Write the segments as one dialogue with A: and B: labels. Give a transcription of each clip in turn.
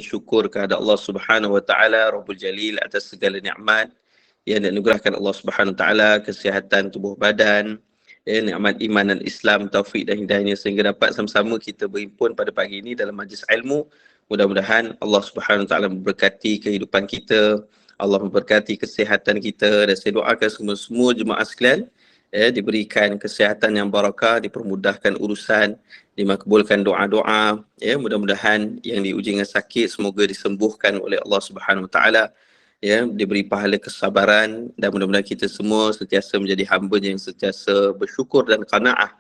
A: syukur kepada Allah Subhanahu Wa Taala Rabbul Jalil atas segala nikmat yang dianugerahkan Allah Subhanahu Wa Taala, kesihatan tubuh badan, nikmat iman dan Islam, taufik dan hidayahnya sehingga dapat sama-sama kita berhimpun pada pagi ini dalam majlis ilmu. Mudah-mudahan Allah Subhanahu Wa Taala memberkati kehidupan kita, Allah memberkati kesihatan kita, dan saya doakan semua jemaah sekalian diberikan kesihatan yang barakah, dipermudahkan urusan, dimakbulkan doa-doa, mudah-mudahan yang diuji dengan sakit semoga disembuhkan oleh Allah Subhanahu Wa Taala, diberi pahala kesabaran, dan mudah-mudahan kita semua sentiasa menjadi hamba yang sentiasa bersyukur dan qanaah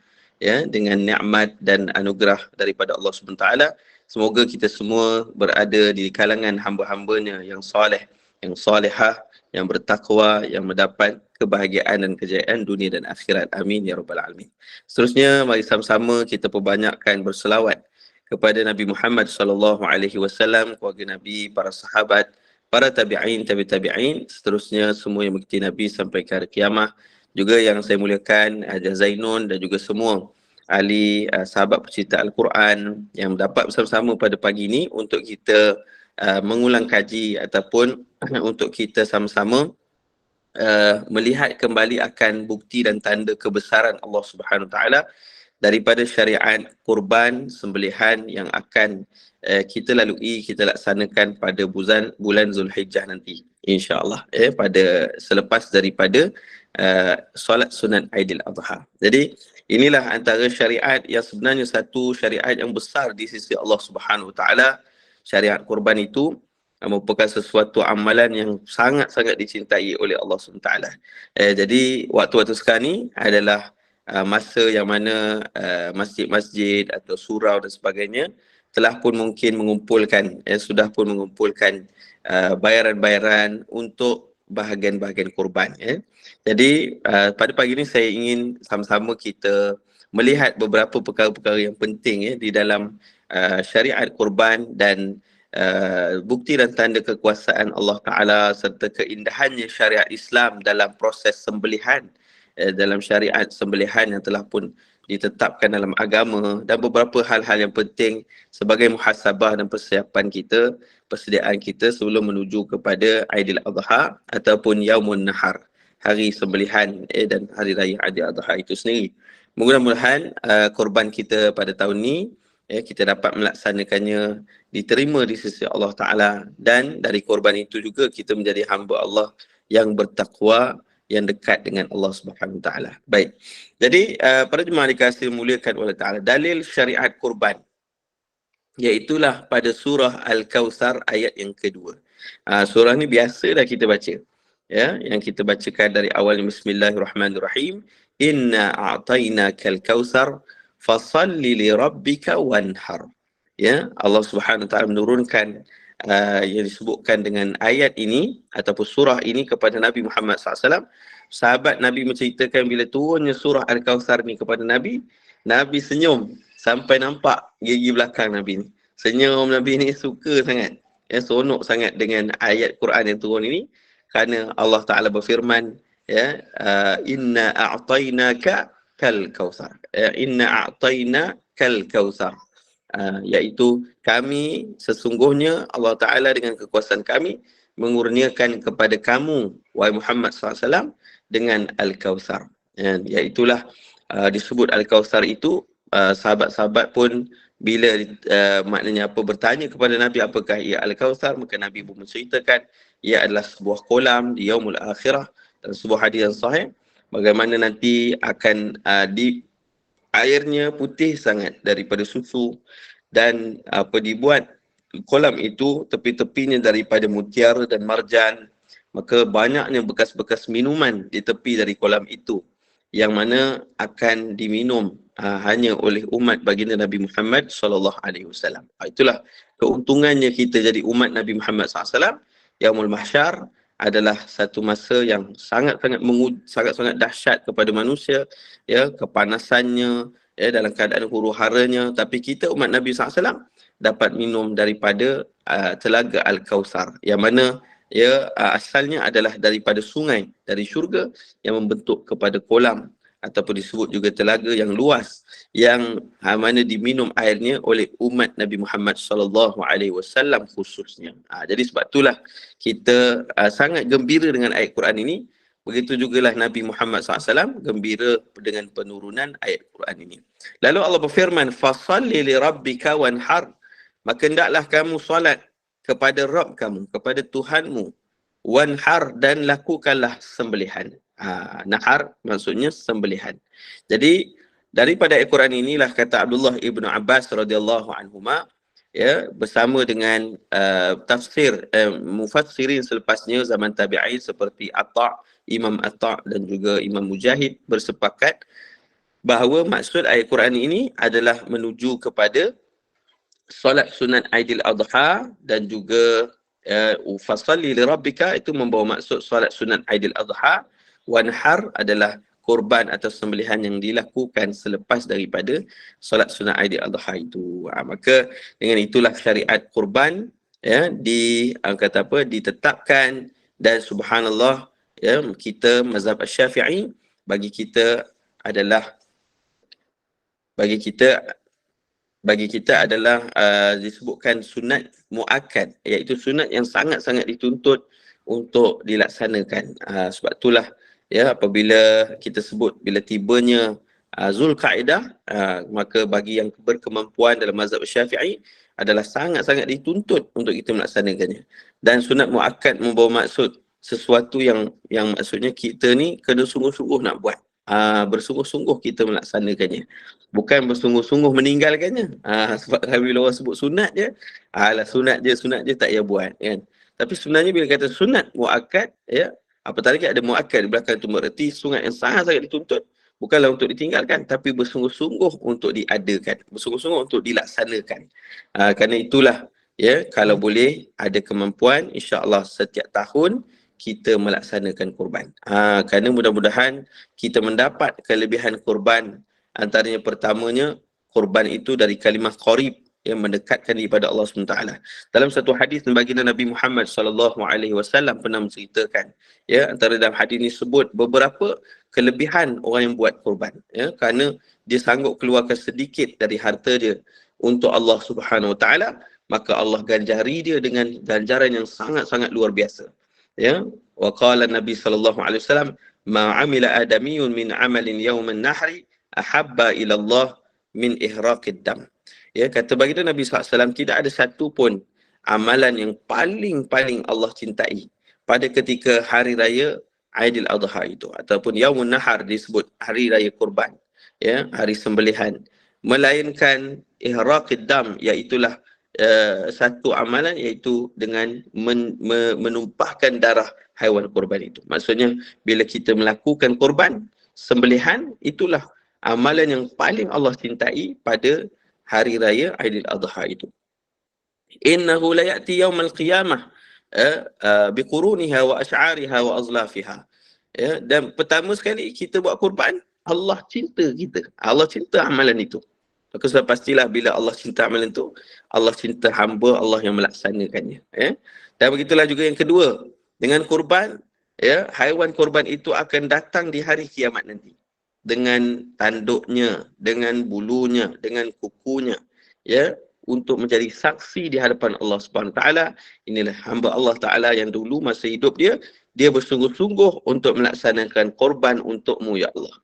A: dengan nikmat dan anugerah daripada Allah Subhanahu Wa Taala. Semoga kita semua berada di kalangan hamba-hambanya yang soleh, yang solehah, yang bertakwa, yang mendapat kebahagiaan dan kejayaan dunia dan akhirat. Amin ya rabbal alamin. Seterusnya, mari sama-sama kita perbanyakkan berselawat kepada Nabi Muhammad sallallahu alaihi wasallam, keluarga Nabi, para sahabat, para tabi'in, tabi'in, seterusnya semua yang mengikuti Nabi sampai ke hari kiamah. Juga yang saya muliakan Haji Zainun dan juga semua ahli sahabat pecinta Al-Quran yang dapat bersama-sama pada pagi ini untuk kita mengulang kaji ataupun untuk kita sama-sama melihat kembali akan bukti dan tanda kebesaran Allah Subhanahu Wa Taala daripada syariat kurban sembelihan yang akan kita lalui, kita laksanakan pada bulan Zulhijjah nanti, insya-Allah, pada selepas daripada solat sunat Aidil Adha. Jadi inilah antara syariat yang sebenarnya satu syariat yang besar di sisi Allah Subhanahu Wa Taala. Syariat kurban itu merupakan sesuatu amalan yang sangat-sangat dicintai oleh Allah SWT. Jadi waktu-waktu sekarang ni adalah masa yang mana masjid-masjid atau surau dan sebagainya telah pun mungkin mengumpulkan, sudah pun mengumpulkan bayaran-bayaran untuk bahagian-bahagian kurban. Jadi pada pagi ini saya ingin sama-sama kita melihat beberapa perkara-perkara yang penting di dalam syariat kurban dan bukti dan tanda kekuasaan Allah Ta'ala serta keindahannya syariat Islam dalam proses sembelihan, dalam syariat sembelihan yang telah pun ditetapkan dalam agama, dan beberapa hal-hal yang penting sebagai muhasabah dan persiapan kita, persediaan kita sebelum menuju kepada Aidil Adha ataupun Yaumun Nahar, hari sembelihan dan hari raya Aidil Adha itu sendiri. Mudah-mudahan korban kita pada tahun ini kita dapat melaksanakannya diterima di sisi Allah Ta'ala, dan dari korban itu juga kita menjadi hamba Allah yang bertakwa, yang dekat dengan Allah Subhanahu Wa Ta'ala. Baik, jadi para jemaah dikasihi muliakan oleh Ta'ala, dalil syariat kurban iaitulah pada surah Al-Kawthar ayat yang kedua. Surah ni biasa dah kita baca, yang kita bacakan dari awal. Bismillahirrahmanirrahim. Inna a'tainakal kautsar fasalli li rabbika wanhar. Allah Subhanahu Wa Taala menurunkan yang disebutkan dengan ayat ini ataupun surah ini kepada Nabi Muhammad SAW. Sahabat Nabi menceritakan bila turunnya surah Al-Kawthar ni kepada Nabi, Nabi senyum sampai nampak gigi belakang Nabi ni. Senyum Nabi ni, suka sangat, seronok sangat dengan ayat Quran yang turun ini, kerana Allah Ta'ala berfirman, inna a'tainaka kal kautsar, inna a'taina kal kautsar, iaitu kami sesungguhnya Allah Ta'ala dengan kekuasaan kami mengurniakan kepada kamu wahai Muhammad SAW dengan Al-Kawthar. Iaitulah disebut Al-Kawthar itu, sahabat-sahabat pun bila maknanya apa bertanya kepada Nabi apakah ia Al-Kawthar, maka Nabi pun menceritakan ia adalah sebuah kolam di yaumul akhirah, dan sebuah hadis yang sahih bagaimana nanti akan airnya putih sangat daripada susu, dan dibuat kolam itu tepi-tepinya daripada mutiara dan marjan, maka banyaknya bekas-bekas minuman di tepi dari kolam itu yang mana akan diminum hanya oleh umat baginda Nabi Muhammad SAW. Itulah keuntungannya kita jadi umat Nabi Muhammad SAW. Yaumul Mahsyar adalah satu masa yang sangat-sangat dahsyat kepada manusia, kepanasannya, dalam keadaan huru-haranya, tapi kita umat Nabi SAW dapat minum daripada telaga Al-Kawthar, yang mana asalnya adalah daripada sungai dari syurga yang membentuk kepada kolam ataupun disebut juga telaga yang luas yang mana diminum airnya oleh umat Nabi Muhammad sallallahu alaihi wasallam khususnya. Jadi sebab itulah kita sangat gembira dengan ayat Quran ini. Begitu jugalah Nabi Muhammad SAW gembira dengan penurunan ayat Quran ini. Lalu Allah berfirman, "Fasalli li rabbika wanhar." Maka hendaklah kamu solat kepada Rabb kamu, kepada Tuhanmu. Wanhar, dan lakukanlah sembelihan. Nahar maksudnya sembelihan. Jadi daripada ayat Quran inilah kata Abdullah ibnu Abbas radhiyallahu anhuma, ya, bersama dengan tafsir mufassirin selepasnya zaman tabi'in seperti Imam Atta' dan juga Imam Mujahid bersepakat bahawa maksud ayat Quran ini adalah menuju kepada solat sunat Aidil Adha, dan juga fasalli li rabbika itu membawa maksud solat sunat Aidil Adha. Wanhar adalah korban atau sembelihan yang dilakukan selepas daripada solat sunat Aidil Adha itu. Maka dengan itulah syariat korban, ya, ditetapkan. Dan subhanallah, ya, kita mazhab Syafi'i, bagi kita adalah disebutkan sunat muakkad, iaitu sunat yang sangat-sangat dituntut untuk dilaksanakan. Sebab itulah, ya, apabila kita sebut bila tibanya Zulkaidah, maka bagi yang berkemampuan dalam mazhab Syafi'i adalah sangat-sangat dituntut untuk kita melaksanakannya. Dan sunat muakkad membawa maksud sesuatu yang maksudnya kita ni kena sungguh-sungguh nak buat. Bersungguh-sungguh kita melaksanakannya, bukan bersungguh-sungguh meninggalkannya. Sebab bila orang sebut sunat je, sunat je tak payah buat, kan. Tapi sebenarnya bila kata sunat muakkad, ya, apatah lagi ada muakkad di belakang itu, berarti sunat yang sangat-sangat dituntut, bukanlah untuk ditinggalkan, tapi bersungguh-sungguh untuk diadakan, bersungguh-sungguh untuk dilaksanakan. Kerana itulah, ya, kalau boleh ada kemampuan, insya-Allah setiap tahun kita melaksanakan korban. Kerana mudah-mudahan kita mendapat kelebihan korban. Antaranya pertamanya, korban itu dari kalimah qarib, yang mendekatkan diri pada Allah SWT. Dalam satu hadis baginda Nabi Muhammad SAW pernah menceritakan, ya, antara dalam hadis ini sebut beberapa kelebihan orang yang buat korban, ya, kerana dia sanggup keluarkan sedikit dari harta dia untuk Allah Subhanahu Wa Taala, maka Allah ganjari dia dengan ganjaran yang sangat-sangat luar biasa. Ya, wa qala Nabi sallallahu alaihi wasallam, ma amila adamiyun min amalin yauman nahri ahabba ila Allah min ihraqid dam. Ya, kata baginda Nabi SAW, tidak ada satu pun amalan yang paling Allah cintai pada ketika hari raya Aidil Adha itu, ataupun Yaumun Nahar disebut hari raya kurban, ya, hari sembelihan, melainkan ihraqid dam, iaitulah satu amalan, iaitu dengan menumpahkan darah haiwan kurban itu. Maksudnya bila kita melakukan kurban, sembelihan, itulah amalan yang paling Allah cintai pada hari raya Aidil Adha itu. Innahu la ya'ti yaumal qiyamah biquruniha wa ash'ariha wa azlafiha. Ya, dan pertama sekali kita buat kurban, Allah cinta kita. Allah cinta amalan itu. Maka sudah pastilah bila Allah cinta amalan itu, Allah cinta hamba Allah yang melaksanakannya. Ya. Dan begitulah juga yang kedua, dengan kurban, ya, haiwan kurban itu akan datang di hari kiamat nanti, dengan tanduknya, dengan bulunya, dengan kukunya, ya, untuk menjadi saksi di hadapan Allah Subhanahu Taala. Inilah hamba Allah Taala yang dulu masa hidup dia bersungguh-sungguh untuk melaksanakan korban untukmu, ya Allah.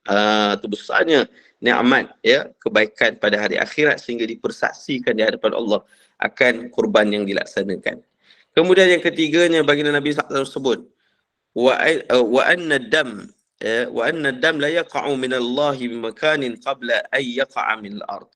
A: Itu besarnya nikmat, ya, kebaikan pada hari akhirat, sehingga dipersaksikan di hadapan Allah akan korban yang dilaksanakan. Kemudian yang ketiganya, baginda Nabi SAW sebut, wa anna dam la yaqa'u min Allah bi makanin qabla an yaqa'a min al-ard.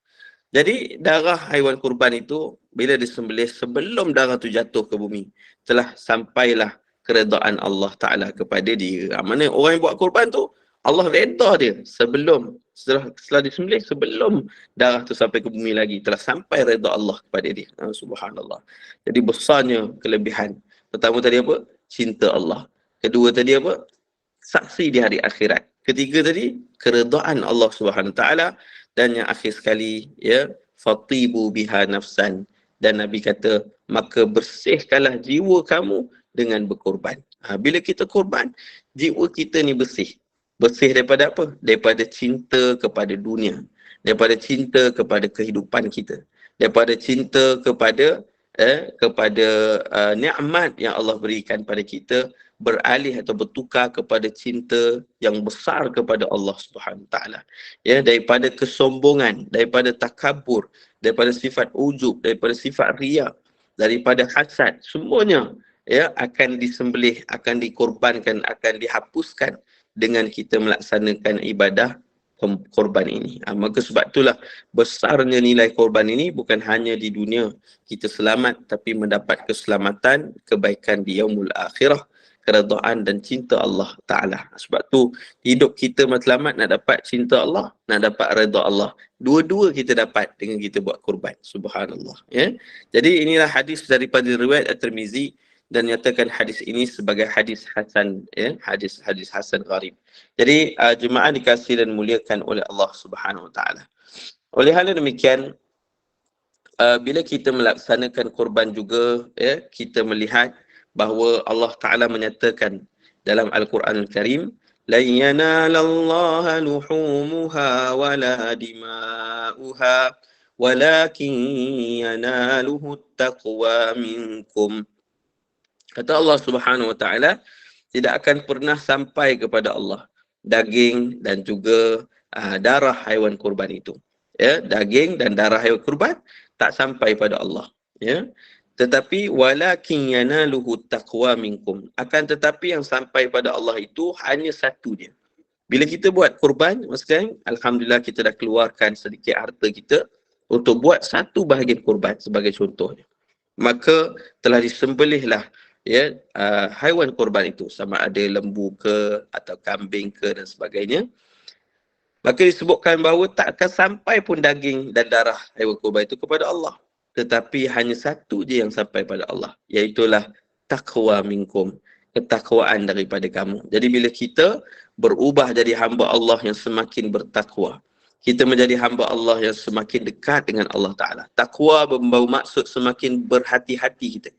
A: Jadi darah haiwan kurban itu bila disembelih, sebelum darah itu jatuh ke bumi, telah sampailah keredaan Allah Ta'ala kepada dia. Mana orang yang buat kurban tu, Allah redha dia setelah disembelih, sebelum darah tu sampai ke bumi lagi, telah sampai redha Allah kepada dia. Subhanallah. Jadi besarnya kelebihan. Pertama tadi apa? Cinta Allah. Kedua tadi apa? Saksi di hari akhirat. Ketiga tadi, keredaan Allah Subhanahu Taala. Dan yang akhir sekali, ya, fatibu biha nafsan. Dan Nabi kata, maka bersihkanlah jiwa kamu dengan berkorban. Bila kita korban, jiwa kita ni bersih. Bersih daripada apa? Daripada cinta kepada dunia, daripada cinta kepada kehidupan kita, daripada cinta kepada nikmat yang Allah berikan pada kita, beralih atau bertukar kepada cinta yang besar kepada Allah Subhanahu taala. Ya, daripada kesombongan, daripada takabur, daripada sifat ujub, daripada sifat riya, daripada hasad, semuanya ya akan disembelih, akan dikorbankan, akan dihapuskan dengan kita melaksanakan ibadah korban ini. Maka sebab itulah besarnya nilai korban ini, bukan hanya di dunia kita selamat, tapi mendapat keselamatan, kebaikan di yaumul akhirah, keredaan dan cinta Allah Ta'ala. Sebab tu hidup kita matlamat nak dapat cinta Allah, nak dapat redha Allah. Dua-dua kita dapat dengan kita buat korban. Subhanallah. Ya? Jadi inilah hadis daripada riwayat At-Tirmizi, dan nyatakan hadis ini sebagai hadis hasan, ya, hadis hasan gharib. Jadi jemaah dikasihi dan muliakan oleh Allah Subhanahu Wa Taala. Oleh hal demikian, bila kita melaksanakan korban juga, ya, kita melihat bahawa Allah Taala menyatakan dalam Al-Quran Al-Karim, la yanalallaha luhumuha wala dima'uha walakin yanaluhu taqwa minkum. Kata Allah Subhanahu Wa Taala, tidak akan pernah sampai kepada Allah daging dan juga darah haiwan kurban itu. Ya, daging dan darah haiwan kurban tak sampai pada Allah. Ya, tetapi walakin yanaluhu taqwa minkum. Akan tetapi yang sampai pada Allah itu hanya satu dia. Bila kita buat kurban, maksudnya alhamdulillah kita dah keluarkan sedikit harta kita untuk buat satu bahagian kurban sebagai contohnya. Maka telah disembelihlah ya haiwan korban itu, sama ada lembu ke atau kambing ke dan sebagainya. Maka disebutkan bahawa tak akan sampai pun daging dan darah haiwan korban itu kepada Allah, tetapi hanya satu je yang sampai pada Allah, iaitulah taqwa minkum, ketakwaan daripada kamu. Jadi bila kita berubah jadi hamba Allah yang semakin bertakwa, kita menjadi hamba Allah yang semakin dekat dengan Allah Ta'ala. Takwa membawa maksud semakin berhati-hati kita.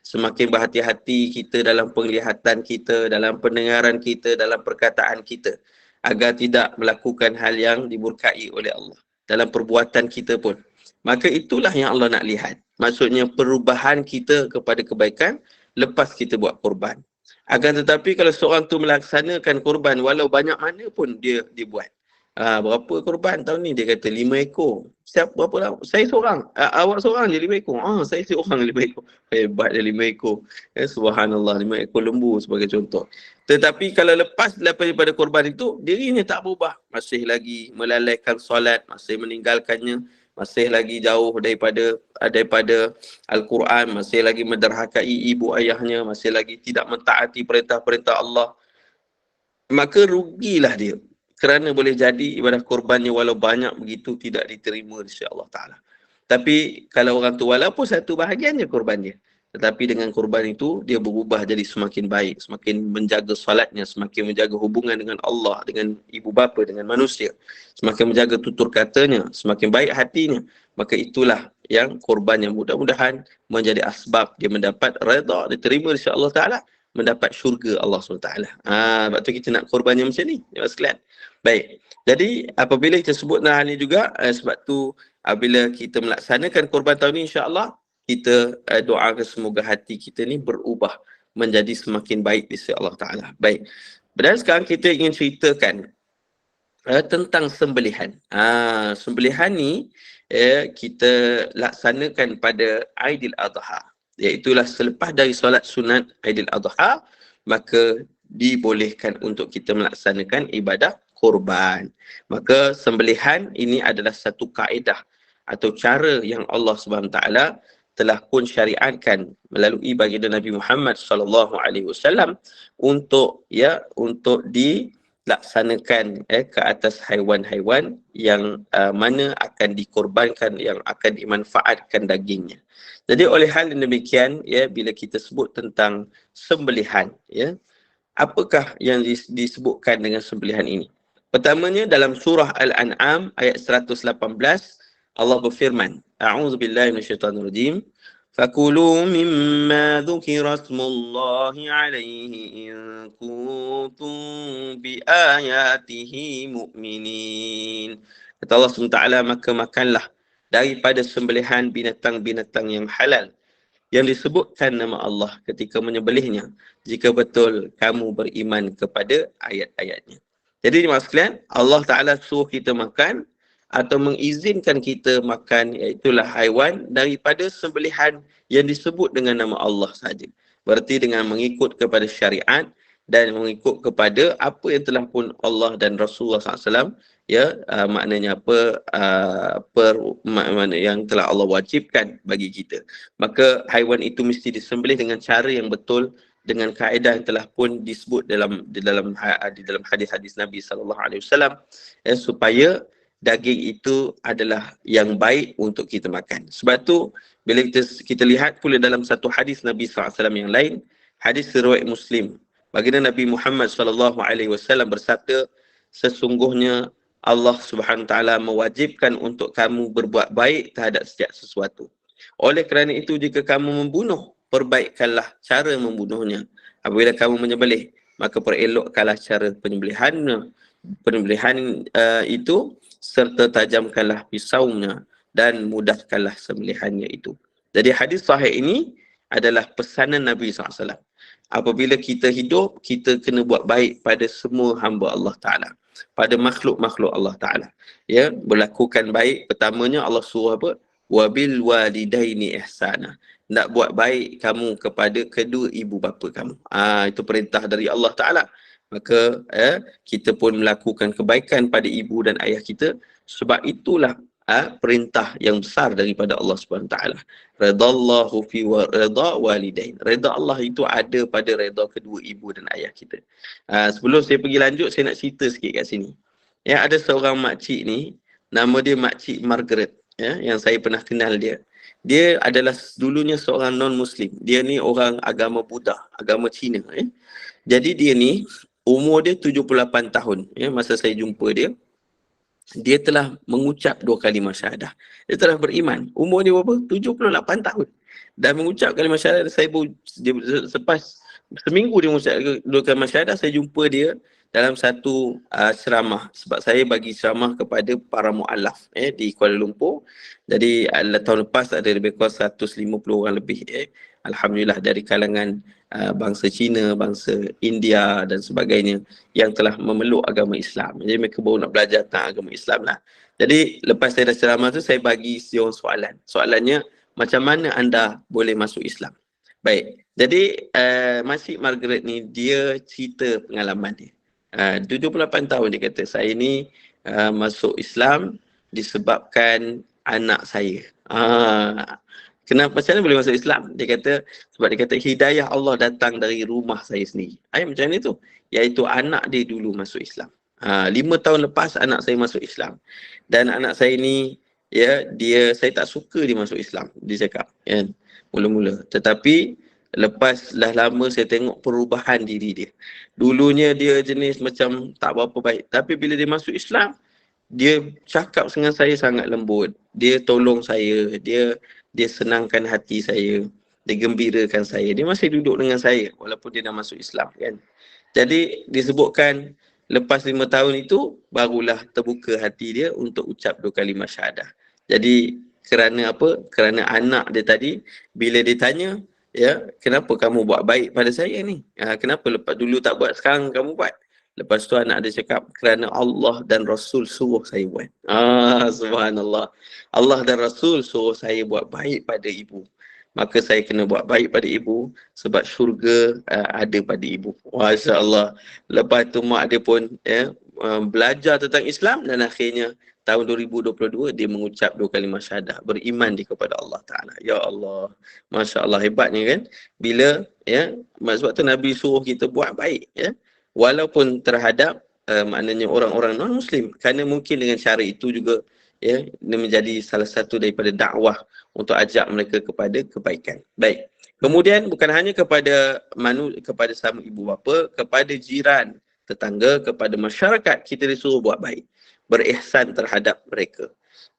A: Semakin berhati-hati kita dalam penglihatan kita, dalam pendengaran kita, dalam perkataan kita, agar tidak melakukan hal yang dimurkai oleh Allah dalam perbuatan kita pun. Maka itulah yang Allah nak lihat. Maksudnya perubahan kita kepada kebaikan lepas kita buat korban. Akan tetapi kalau seorang tu melaksanakan korban walau banyak mana pun dia buat. Berapa korban tahun ni? Dia kata 5 ekor. Siapa berapa lah? Saya seorang. Awak seorang je 5 ekor. Saya seorang 5 ekor. Hebat dia 5 ekor. Subhanallah, 5 ekor lembu sebagai contoh. Tetapi kalau lepas daripada korban itu, dirinya tak berubah. Masih lagi melalaikan solat, masih meninggalkannya, masih lagi jauh daripada Al-Quran, masih lagi menderhakai ibu ayahnya, masih lagi tidak mentaati perintah-perintah Allah. Maka rugilah dia. Kerana boleh jadi ibadah korbannya walau banyak begitu tidak diterima insya-Allah Ta'ala. Tapi kalau orang tu walaupun satu bahagiannya korban dia, tetapi dengan korban itu dia berubah jadi semakin baik, semakin menjaga salatnya, semakin menjaga hubungan dengan Allah, dengan ibu bapa, dengan manusia, semakin menjaga tutur katanya, semakin baik hatinya. Maka itulah yang korban yang mudah-mudahan menjadi asbab dia mendapat redha, diterima insya-Allah Ta'ala, mendapat syurga Allah SWT. Sebab tu kita nak korban yang macam ni, ya sekalian. Baik, jadi apabila kita sebut hal ini juga, sebab tu bila kita melaksanakan korban tahun ini, insya-Allah kita doakan semoga hati kita ni berubah menjadi semakin baik di sisi Allah Ta'ala. Baik, dan sekarang kita ingin ceritakan tentang sembelihan. Sembelihan ni kita laksanakan pada Aidil Adha, iaitulah selepas dari solat sunat Aidil Adha, maka dibolehkan untuk kita melaksanakan ibadah korban. Maka sembelihan ini adalah satu kaedah atau cara yang Allah Subhanahu Taala telah pun syariatkan melalui baginda Nabi Muhammad sallallahu alaihi wasallam untuk dilaksanakan ke atas haiwan-haiwan yang mana akan dikorbankan, yang akan dimanfaatkan dagingnya. Jadi oleh hal yang demikian, ya, bila kita sebut tentang sembelihan, ya, apakah yang disebutkan dengan sembelihan ini? Pertamanya dalam surah Al-An'am ayat 118, Allah berfirman, A'udzubillahi minasyaitanirrajim, فكلوا مما ذكر اسم الله عليه إن كنتم بآياته مؤمنين. Kata Allah SWT, maka makanlah daripada sembelihan binatang-binatang yang halal yang disebutkan nama Allah ketika menyembelihnya, jika betul kamu beriman kepada ayat-ayatnya. Jadi jemaah sekalian, Allah Ta'ala suruh kita makan atau mengizinkan kita makan, iaitulah haiwan daripada sembelihan yang disebut dengan nama Allah saja. Berarti dengan mengikut kepada syariat dan mengikut kepada apa yang telah pun Allah dan Rasulullah SAW, maknanya mana yang telah Allah wajibkan bagi kita. Maka haiwan itu mesti disembelih dengan cara yang betul, dengan kaedah yang telah pun disebut di dalam hadis-hadis Nabi SAW, supaya daging itu adalah yang baik untuk kita makan. Sebab tu bila kita lihat pula dalam satu hadis Nabi SAW yang lain, hadis riwayat Muslim, baginda Nabi Muhammad SAW bersabda, sesungguhnya Allah Subhanahu Taala mewajibkan untuk kamu berbuat baik terhadap setiap sesuatu. Oleh kerana itu, jika kamu membunuh, perbaikkanlah cara membunuhnya. Apabila kamu menyembelih, maka perelokkanlah cara penyembelihan itu, serta tajamkanlah pisaunya dan mudahkanlah sembelihannya itu. Jadi hadis sahih ini adalah pesanan Nabi SAW. Apabila kita hidup, kita kena buat baik pada semua hamba Allah Ta'ala, pada makhluk-makhluk Allah Ta'ala. Berlakukan baik. Pertamanya Allah suruh apa? Wabil walidaini ihsana. Nak buat baik kamu kepada kedua ibu bapa kamu. Itu perintah dari Allah Ta'ala. Maka kita pun melakukan kebaikan pada ibu dan ayah kita. Sebab itulah perintah yang besar daripada Allah Subhanahu Taala. Redallahu fi rida walidain. Reda Allah itu ada pada reda kedua ibu dan ayah kita. Sebelum saya pergi lanjut, saya nak cerita sikit kat sini. Ada seorang makcik ni, nama dia Makcik Margaret, yang saya pernah kenal dia. Dia adalah dulunya seorang non-Muslim. Dia ni orang agama Buddha, agama Cina. Jadi dia ni umur dia 78 tahun. Masa saya jumpa dia, dia telah mengucap 2 kalimah syahadah. Dia telah beriman. Umur dia berapa? 78 tahun. Dan mengucap kalimah syahadah. Selepas seminggu dia mengucap 2 kalimah syahadah, saya jumpa dia dalam satu ceramah. Sebab saya bagi ceramah kepada para mu'alaf di Kuala Lumpur. Jadi tahun lepas ada lebih kurang 150 orang lebih. Alhamdulillah, dari kalangan bangsa Cina, bangsa India dan sebagainya yang telah memeluk agama Islam. Jadi mereka baru nak belajar tentang agama Islam lah. Jadi lepas saya dah ceramah tu, saya bagi seorang soalan. Soalannya, macam mana anda boleh masuk Islam? Baik, jadi Makcik Margaret ni, dia cerita pengalaman dia. 78 tahun dia kata, saya ni masuk Islam disebabkan anak saya. Kenapa, macam mana boleh masuk Islam? Dia kata, sebab dia kata hidayah Allah datang dari rumah saya sendiri. Macam mana tu? Iaitu anak dia dulu masuk Islam. 5 tahun lepas anak saya masuk Islam. Dan anak saya ni, saya tak suka dia masuk Islam. Dia cakap, kan, mula-mula. Tetapi lepas dah lama saya tengok perubahan diri dia. Dulunya dia jenis macam tak berapa baik. Tapi bila dia masuk Islam, dia cakap dengan saya sangat lembut. Dia tolong saya. Dia senangkan hati saya. Dia gembirakan saya. Dia masih duduk dengan saya walaupun dia dah masuk Islam, kan. Jadi disebutkan lepas 5 tahun itu barulah terbuka hati dia untuk ucap 2 kalimah syahadah. Jadi kerana apa? Kerana anak dia tadi, bila dia tanya, kenapa kamu buat baik pada saya ni? Kenapa lepas dulu tak buat, sekarang kamu buat? Lepas tu anak dia cakap, kerana Allah dan Rasul suruh saya buat. Subhanallah. Allah dan Rasul suruh saya buat baik pada ibu. Maka saya kena buat baik pada ibu sebab syurga ada pada ibu. Masya Allah. Lepas tu mak dia pun belajar tentang Islam dan akhirnya tahun 2022 dia mengucap 2 kalimah syahadah, beriman dia kepada Allah Ta'ala. Ya Allah. Masya Allah, hebatnya kan. Bila, sebab tu Nabi suruh kita buat baik. Walaupun terhadap maknanya orang-orang non-Muslim. Kerana mungkin dengan cara itu juga dia menjadi salah satu daripada dakwah untuk ajak mereka kepada kebaikan. Baik. Kemudian bukan hanya kepada kepada sama ibu bapa, kepada jiran, tetangga, kepada masyarakat kita disuruh buat baik. Berihsan terhadap mereka.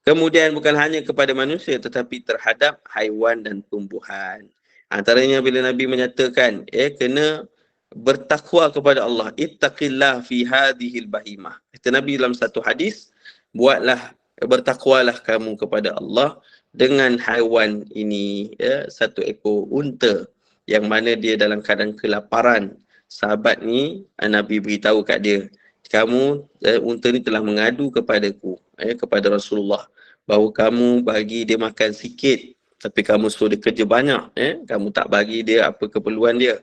A: Kemudian bukan hanya kepada manusia tetapi terhadap haiwan dan tumbuhan. Antaranya bila Nabi menyatakan kena bertakwa kepada Allah. Ittaqillah fi hadhil bahimah. Kata Nabi dalam satu hadis, bertakwalah kamu kepada Allah dengan haiwan ini, satu ekor unta yang mana dia dalam keadaan kelaparan. Sahabat ni Nabi beritahu kat dia, kamu unta ni telah mengadu kepadaku, kepada Rasulullah, bahawa kamu bagi dia makan sikit tapi kamu suruh dia kerja banyak, kamu tak bagi dia apa keperluan dia,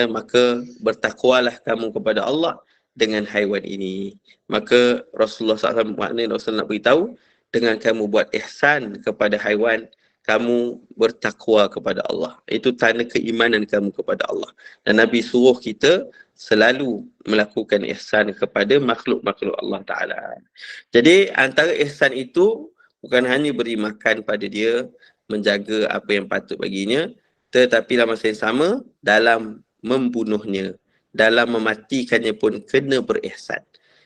A: maka bertakwalah kamu kepada Allah dengan haiwan ini. Maka Rasulullah SAW, maknanya Rasulullah nak beritahu, dengan kamu buat ihsan kepada haiwan, kamu bertakwa kepada Allah. Itu tanda keimanan kamu kepada Allah. Dan Nabi suruh kita selalu melakukan ihsan kepada makhluk-makhluk Allah Ta'ala. Jadi antara ihsan itu bukan hanya beri makan pada dia, menjaga apa yang patut baginya, tetapi dalam masa yang sama, dalam membunuhnya, dalam mematikannya pun kena berihsan.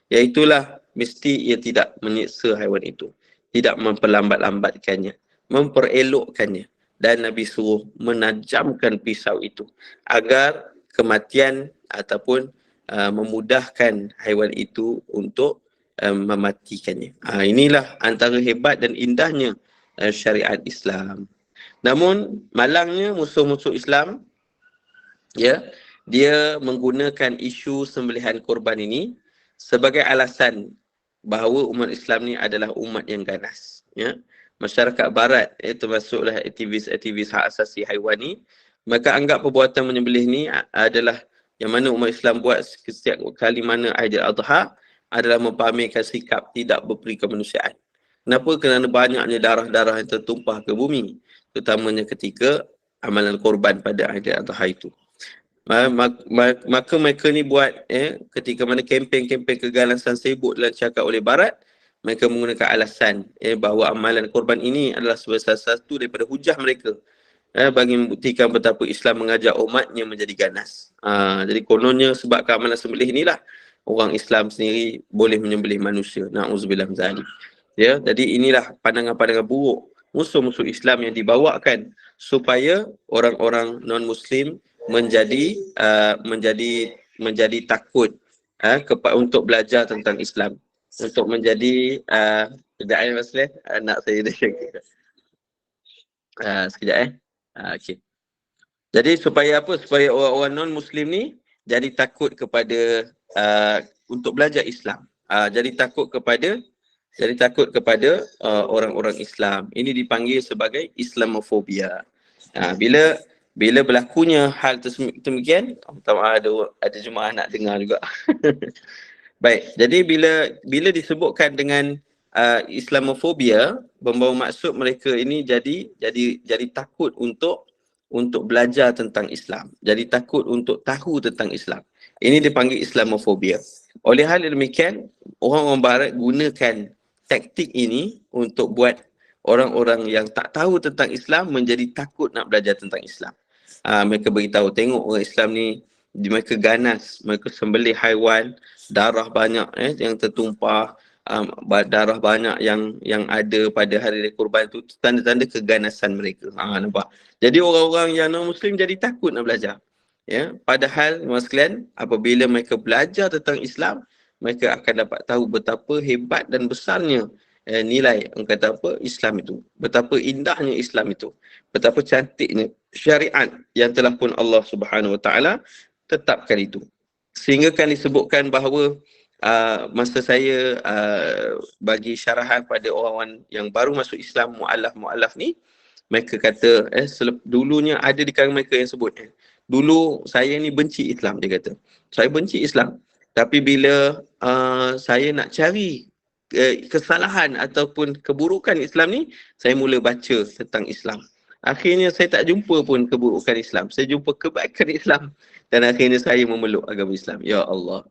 A: Iaitulah mesti ia tidak menyiksa haiwan itu, tidak memperlambat-lambatkannya, memperelokkannya. Dan Nabi suruh menajamkan pisau itu agar kematian ataupun memudahkan haiwan itu untuk mematikannya. Inilah antara hebat dan indahnya syariat Islam. Namun malangnya musuh-musuh Islam, dia menggunakan isu sembelihan korban ini sebagai alasan bahawa umat Islam ni adalah umat yang ganas. Masyarakat barat, termasuklah aktivis hak asasi haiwan ni, maka anggap perbuatan menyembelih ni adalah yang mana umat Islam buat setiap kali mana Aidiladha adalah mempamerkan sikap tidak berperi kemanusiaan. Kenapa? Kerana banyaknya darah-darah yang tertumpah ke bumi, terutamanya ketika amalan korban pada Aidiladha itu. Maka mereka ni buat ketika mana kempen-kempen keganasan sibuk dilancarkan oleh barat, mereka menggunakan alasan bahawa amalan korban ini adalah salah satu daripada hujah mereka bagi membuktikan betapa Islam mengajak umatnya menjadi ganas. Jadi kononnya sebab amalan sembelih inilah orang Islam sendiri boleh menyembelih manusia. Na'udzubillah min zalik. Jadi inilah pandangan-pandangan buruk musuh-musuh Islam yang dibawakan supaya orang-orang non-Muslim menjadi takut untuk belajar tentang Islam, untuk menjadi sekejap Mas anak saya dah sekejap okey. Jadi supaya apa? Supaya orang-orang non-Muslim ni jadi takut kepada untuk belajar Islam. Jadi takut kepada orang-orang Islam. Ini dipanggil sebagai Islamofobia. Bila berlakunya hal demikian, ada jemaah nak dengar juga. Baik, jadi bila disebutkan dengan Islamofobia, membawa maksud mereka ini jadi takut untuk belajar tentang Islam. Jadi takut untuk tahu tentang Islam. Ini dipanggil Islamofobia. Oleh hal demikian, orang-orang barat gunakan taktik ini untuk buat orang-orang yang tak tahu tentang Islam menjadi takut nak belajar tentang Islam. Mereka beritahu, tengok orang Islam ni, mereka ganas, mereka sembelih haiwan, darah banyak yang tertumpah, darah banyak yang ada pada hari raya kurban tu, tanda-tanda keganasan mereka. Nampak? Jadi orang-orang yang non-Muslim jadi takut nak belajar. Padahal mas sekalian, apabila mereka belajar tentang Islam, mereka akan dapat tahu betapa hebat dan besarnya nilai Islam itu, betapa indahnya Islam itu, betapa cantiknya syariat yang telah pun Allah Subhanahu Wa Taala tetapkan itu. Sehingga kan disebutkan bahawa masa saya bagi syarahan pada orang-orang yang baru masuk Islam, mu'alaf ni, mereka kata dulunya ada di kalangan mereka yang sebut dulu saya ni benci Islam, dia kata saya benci Islam, tapi bila saya nak cari kesalahan ataupun keburukan Islam ni, saya mula baca tentang Islam. Akhirnya saya tak jumpa pun keburukan Islam, saya jumpa kebaikan Islam, dan akhirnya saya memeluk agama Islam. Ya Allah.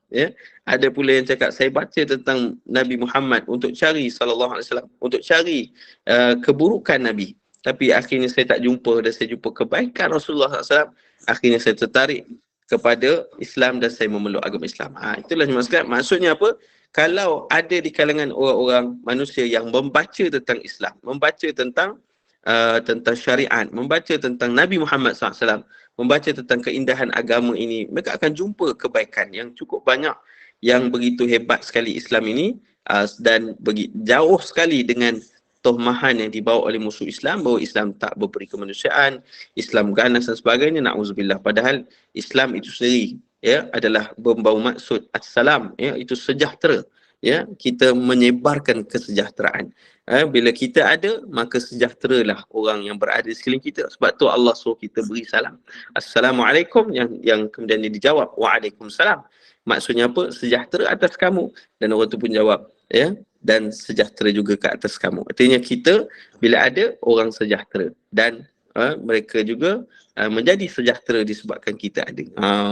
A: Ada pula yang cakap, saya baca tentang Nabi Muhammad untuk cari SAW, untuk cari keburukan Nabi, tapi akhirnya saya tak jumpa, dan saya jumpa kebaikan Rasulullah SAW. Akhirnya saya tertarik kepada Islam dan saya memeluk agama Islam. Itulah maksudnya apa? kalau ada di kalangan orang-orang manusia yang membaca tentang Islam, membaca tentang syariat, membaca tentang Nabi Muhammad SAW, membaca tentang keindahan agama ini, mereka akan jumpa kebaikan yang cukup banyak, yang begitu hebat sekali Islam ini, dan jauh sekali dengan tohmahan yang dibawa oleh musuh Islam bahawa Islam tak berberi kemanusiaan, Islam ganas dan sebagainya. Na'udzubillah. Padahal Islam itu sendiri adalah membawa maksud assalam, itu sejahtera. Kita menyebarkan kesejahteraan. Bila kita ada, maka sejahteralah orang yang berada di sekeliling kita. Sebab tu Allah suruh kita beri salam. Assalamualaikum, yang kemudian dia dijawab waalaikumsalam. Maksudnya apa? Sejahtera atas kamu. Dan orang tu pun jawab, dan sejahtera juga ke atas kamu. Artinya kita bila ada, orang sejahtera, dan mereka juga menjadi sejahtera disebabkan kita ada.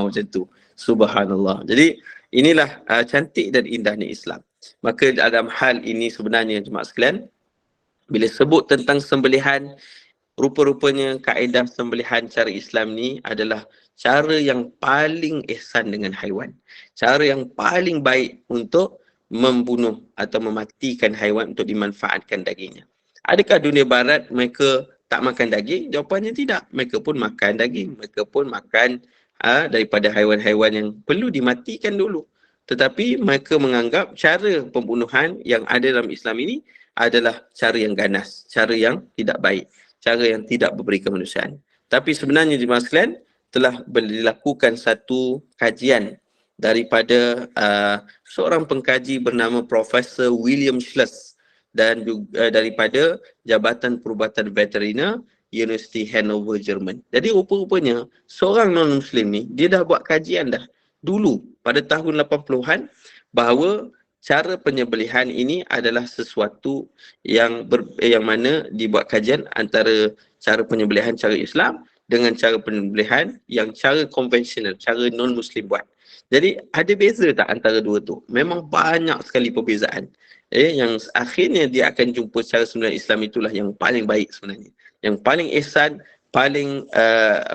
A: Macam tu. Subhanallah. Jadi inilah cantik dan indahnya Islam. Maka dalam hal ini sebenarnya jemaah sekalian, bila sebut tentang sembelihan, rupa-rupanya kaedah sembelihan cara Islam ni adalah cara yang paling ihsan dengan haiwan. Cara yang paling baik untuk membunuh atau mematikan haiwan untuk dimanfaatkan dagingnya. Adakah dunia barat mereka tak makan daging? Jawapannya tidak. Mereka pun makan daging. Mereka pun makan daripada haiwan-haiwan yang perlu dimatikan dulu. Tetapi mereka menganggap cara pembunuhan yang ada dalam Islam ini adalah cara yang ganas, cara yang tidak baik, cara yang tidak memberi kemanusiaan. Tapi sebenarnya jemaah sekalian, telah dilakukan satu kajian daripada seorang pengkaji bernama Profesor William Schluss, dan juga daripada Jabatan Perubatan Veteriner University Hannover, Jerman. Jadi rupa-rupanya seorang non-Muslim ni, dia dah buat kajian dah dulu pada tahun 80-an bahawa cara penyembelihan ini adalah sesuatu yang mana dibuat kajian antara cara penyembelihan cara Islam dengan cara penyembelihan yang cara konvensional, cara non-Muslim buat. Jadi ada beza tak antara dua tu? Memang banyak sekali perbezaan. Yang akhirnya dia akan jumpa cara sembelihan Islam itulah yang paling baik sebenarnya. Yang paling ihsan, paling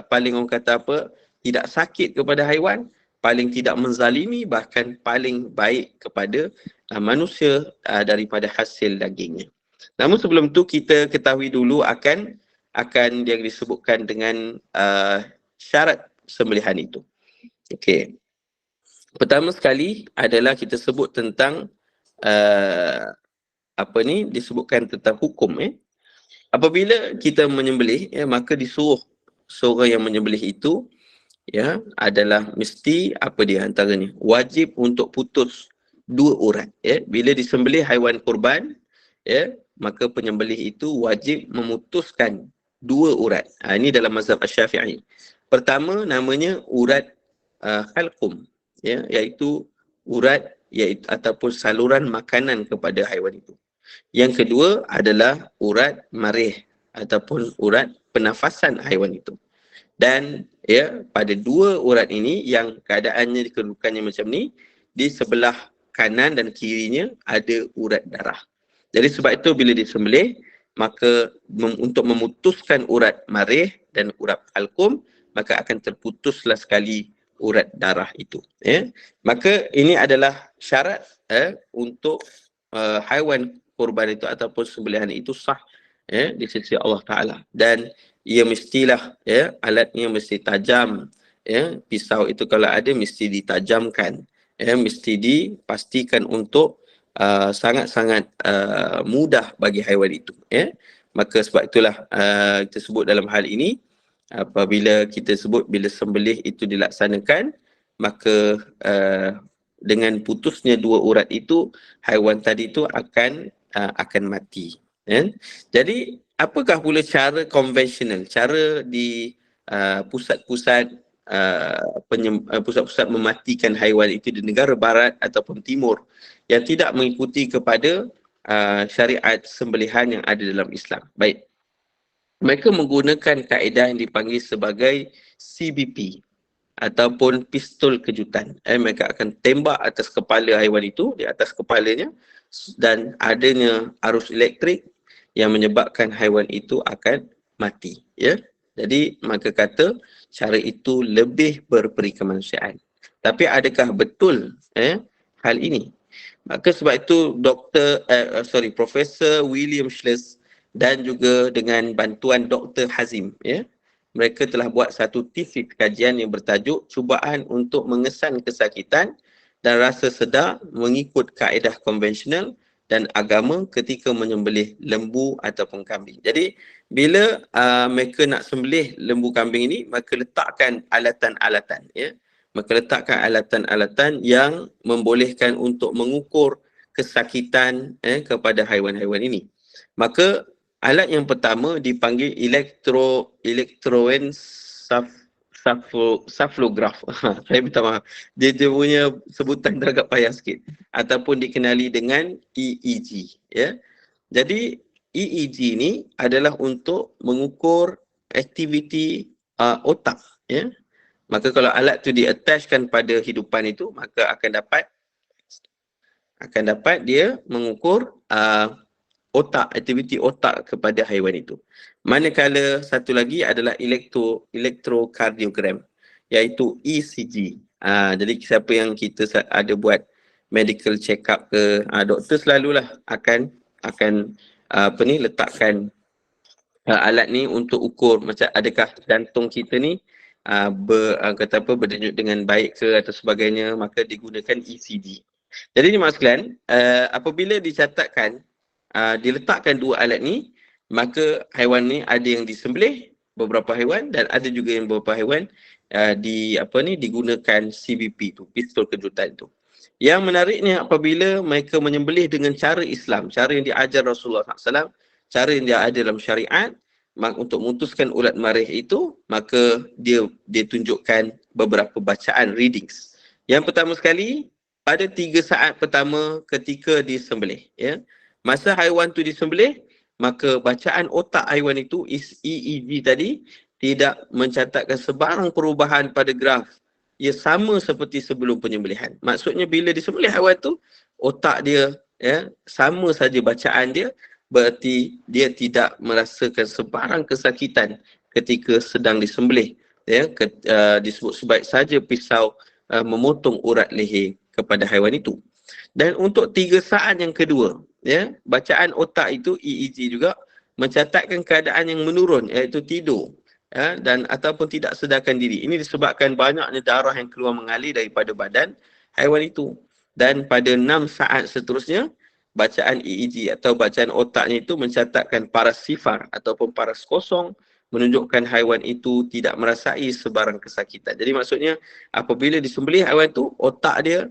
A: orang kata apa, tidak sakit kepada haiwan, paling tidak menzalimi, bahkan paling baik kepada manusia daripada hasil dagingnya. Namun sebelum tu kita ketahui dulu akan yang disebutkan dengan syarat sembelihan itu. Okey. Pertama sekali adalah kita sebut tentang disebutkan tentang hukum. Apabila kita menyembelih, maka disuruh seorang yang menyembelih itu adalah mesti antaranya wajib untuk putus dua urat. Bila disembelih haiwan kurban, maka penyembelih itu wajib memutuskan dua urat. Ini dalam mazhab Asy-Syafi'i. Pertama namanya urat halqum, iaitu urat ataupun saluran makanan kepada haiwan itu. Yang kedua adalah urat marih ataupun urat pernafasan haiwan itu. Dan pada dua urat ini yang keadaannya dikedudukannya macam ni, di sebelah kanan dan kirinya ada urat darah. Jadi sebab itu bila disembelih, maka untuk memutuskan urat marih dan urat halqum, maka akan terputuslah sekali urat darah itu. Maka ini adalah syarat untuk haiwan kurban itu ataupun sembelihan itu sah di sisi Allah Ta'ala. Dan ia mestilah alatnya mesti tajam. Pisau itu kalau ada mesti ditajamkan. Mesti dipastikan untuk sangat-sangat mudah bagi haiwan itu. Maka sebab itulah kita sebut dalam hal ini, apabila kita sebut bila sembelih itu dilaksanakan, maka dengan putusnya dua urat itu, haiwan tadi itu akan mati. Jadi apakah pula cara konvensional, cara di pusat-pusat pusat-pusat mematikan haiwan itu di negara barat ataupun timur yang tidak mengikuti kepada syariat sembelihan yang ada dalam Islam? Baik, mereka menggunakan kaedah yang dipanggil sebagai CBP ataupun pistol kejutan. Mereka akan tembak atas kepala haiwan itu, di atas kepalanya, dan adanya arus elektrik yang menyebabkan haiwan itu akan mati. Jadi mereka kata cara itu lebih berperi kemanusiaan. Tapi adakah betul hal ini? Maka sebab itu Profesor William Schloss dan juga dengan bantuan Dr. Hazim, ya, mereka telah buat satu tesis kajian yang bertajuk Cubaan untuk Mengesan Kesakitan dan Rasa Sedar Mengikut Kaedah Konvensional dan Agama ketika menyembelih lembu ataupun kambing. Jadi bila mereka nak sembelih lembu kambing ini, maka letakkan alatan-alatan, ya. Maka letakkan alatan-alatan yang membolehkan untuk mengukur kesakitan kepada haiwan-haiwan ini. Maka alat yang pertama dipanggil electroencephalograph. Saya minta maaf. Dia punya sebutan agak payah sikit. Ataupun dikenali dengan EEG. Ya. Jadi EEG ni adalah untuk mengukur aktiviti otak. Ya. Maka kalau alat tu di-attachkan pada hidupan itu, maka akan dapat dia mengukur otak, aktiviti otak kepada haiwan itu. Manakala satu lagi adalah electrocardiogram, iaitu ECG. Jadi siapa yang kita ada buat medical check up ke, doktor selalulah akan letakkan alat ni untuk ukur macam adakah jantung kita ni berdenyut dengan baik ke atau sebagainya, maka digunakan ECG. Jadi ni maksud sekalian, apabila dicatatkan diletakkan dua alat ni, maka haiwan ni ada yang disembelih beberapa haiwan dan ada juga yang beberapa haiwan digunakan CBP tu, pistol kejutan tu. Yang menariknya apabila mereka menyembelih dengan cara Islam, cara yang diajar Rasulullah SAW, cara yang dia ada dalam syariat, untuk memutuskan ulat marih itu, maka dia tunjukkan beberapa bacaan readings. Yang pertama sekali, pada 3 saat pertama ketika disembelih, ya. Masa haiwan tu disembelih, maka bacaan otak haiwan itu, EEG tadi, tidak mencatatkan sebarang perubahan pada graf. Ia sama seperti sebelum penyembelihan. Maksudnya bila disembelih haiwan tu, otak dia, ya, sama saja bacaan dia, berarti dia tidak merasakan sebarang kesakitan ketika sedang disembelih, ya. Disebut sebaik saja pisau memotong urat leher kepada haiwan itu. Dan untuk 3 saat yang kedua, ya, bacaan otak itu, EEG juga, mencatatkan keadaan yang menurun, iaitu tidur, ya, dan ataupun tidak sedarkan diri. Ini disebabkan banyaknya darah yang keluar mengalir daripada badan haiwan itu. Dan pada 6 saat seterusnya, bacaan EEG atau bacaan otaknya itu mencatatkan paras sifar ataupun paras kosong, menunjukkan haiwan itu tidak merasai sebarang kesakitan. Jadi maksudnya apabila disembelih haiwan itu, otak dia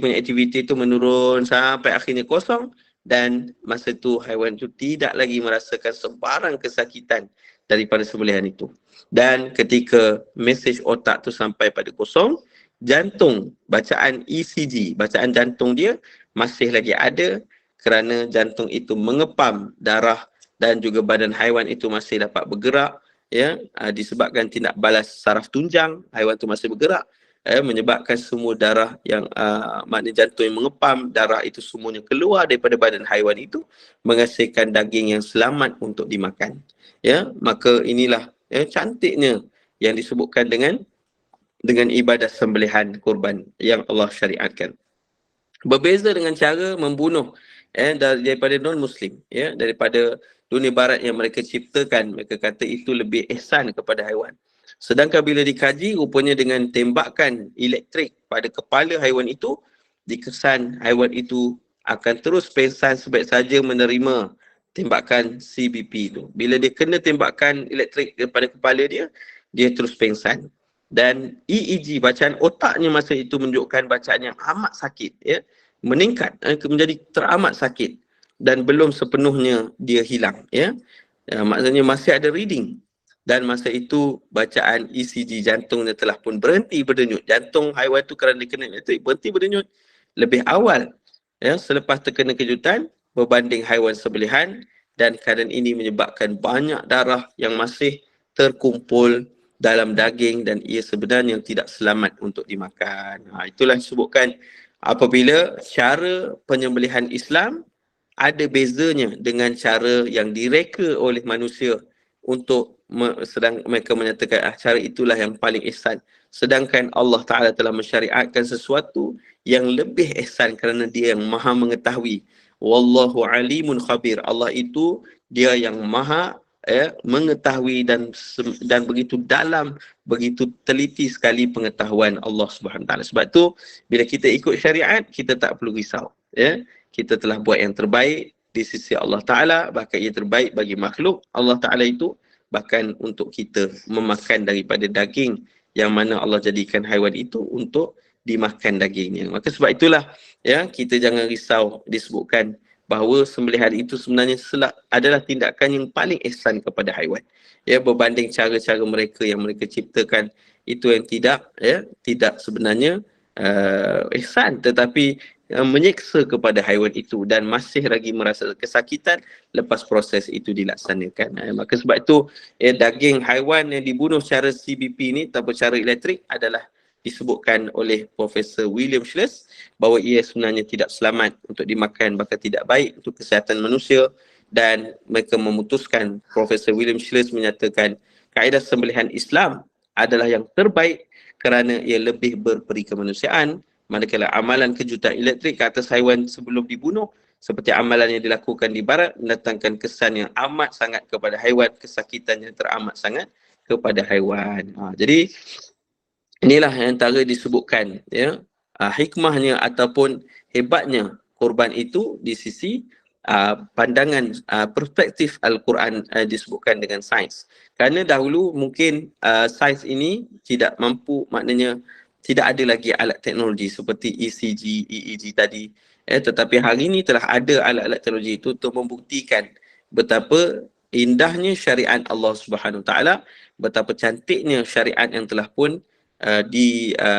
A: punya aktiviti itu menurun sampai akhirnya kosong, dan masa itu haiwan itu tidak lagi merasakan sebarang kesakitan daripada sembelihan itu. Dan ketika mesej otak tu sampai pada kosong, jantung, bacaan ECG, bacaan jantung dia masih lagi ada, kerana jantung itu mengepam darah dan juga badan haiwan itu masih dapat bergerak, ya, disebabkan tindak balas saraf tunjang, haiwan itu masih bergerak, menyebabkan semua darah yang maknanya jantung yang mengepam darah itu semuanya keluar daripada badan haiwan itu, menghasilkan daging yang selamat untuk dimakan. Ya, maka inilah, ya, cantiknya yang disebutkan dengan ibadah sembelihan kurban yang Allah syariatkan. Berbeza dengan cara membunuh daripada non-Muslim, ya, daripada dunia barat yang mereka ciptakan. Mereka kata itu lebih ihsan kepada haiwan. Sedangkan bila dikaji, rupanya dengan tembakan elektrik pada kepala haiwan itu, dikesan haiwan itu akan terus pengsan sebaik saja menerima tembakan CBP itu. Bila dia kena tembakan elektrik pada kepala dia, dia terus pengsan. Dan EEG, bacaan otaknya masa itu menunjukkan bacaan yang amat sakit, ya, meningkat menjadi teramat sakit dan belum sepenuhnya dia hilang, ya. Maksudnya masih ada reading, dan masa itu bacaan ECG jantungnya telah pun berhenti berdenyut. Jantung haiwan itu kerana dikena elektrik berhenti berdenyut lebih awal, ya, selepas terkena kejutan berbanding haiwan sembelihan, dan keadaan ini menyebabkan banyak darah yang masih terkumpul dalam daging dan ia sebenarnya tidak selamat untuk dimakan. Itulah disebutkan apabila cara penyembelihan Islam ada bezanya dengan cara yang direka oleh manusia untuk sedang mereka menyatakan cara itulah yang paling ihsan. Sedangkan Allah Ta'ala telah mensyariatkan sesuatu yang lebih ihsan kerana dia yang maha mengetahui. Wallahu alimun khabir. Allah itu dia yang maha mengetahui dan begitu dalam, begitu teliti sekali pengetahuan Allah Subhanahu Taala. Sebab tu bila kita ikut syariat, kita tak perlu risau. Kita telah buat yang terbaik di sisi Allah Ta'ala, bahkan ia terbaik bagi makhluk Allah Ta'ala itu, bahkan untuk kita memakan daripada daging yang mana Allah jadikan haiwan itu untuk dimakan dagingnya. Maka sebab itulah kita jangan risau disebutkan bahawa sembelihan itu sebenarnya adalah tindakan yang paling ihsan kepada haiwan. Berbanding cara-cara mereka yang mereka ciptakan itu yang tidak sebenarnya ihsan, tetapi menyeksa kepada haiwan itu dan masih lagi merasa kesakitan lepas proses itu dilaksanakan. Maka sebab itu daging haiwan yang dibunuh secara CBP ni tanpa cara elektrik adalah disebutkan oleh Profesor William Schless bahawa ia sebenarnya tidak selamat untuk dimakan, bahkan tidak baik untuk kesihatan manusia, dan mereka memutuskan, Profesor William Schless menyatakan kaedah sembelihan Islam adalah yang terbaik kerana ia lebih berperi kemanusiaan, manakala amalan kejutan elektrik ke atas haiwan sebelum dibunuh seperti amalan yang dilakukan di barat mendatangkan kesan yang amat sangat kepada haiwan, kesakitan yang teramat sangat kepada haiwan. Jadi inilah yang antara disebutkan hikmahnya ataupun hebatnya korban itu di sisi pandangan perspektif Al-Quran disebutkan dengan sains. Kerana dahulu mungkin sains ini tidak mampu, maknanya tidak ada lagi alat teknologi seperti ECG, EEG tadi. Tetapi hari ini telah ada alat-alat teknologi itu untuk membuktikan betapa indahnya syariat Allah Subhanahu Taala, betapa cantiknya syariat yang telah pun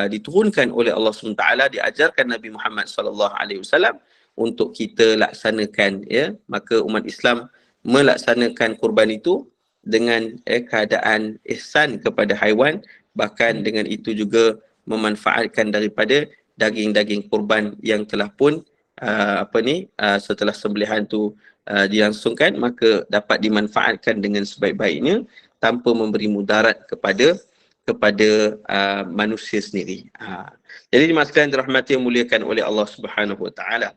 A: diturunkan oleh Allah Subhanahu Taala, diajarkan Nabi Muhammad sallallahu alaihi wasallam untuk kita laksanakan. Maka umat Islam melaksanakan kurban itu dengan keadaan ihsan kepada haiwan, bahkan dengan itu juga memanfaatkan daripada daging-daging kurban yang telah pun setelah sembelihan tu dilangsungkan, maka dapat dimanfaatkan dengan sebaik-baiknya tanpa memberi mudarat kepada manusia sendiri. Jadi dimaksudkan dirahmati yang muliakan oleh Allah Subhanahu Wa Taala.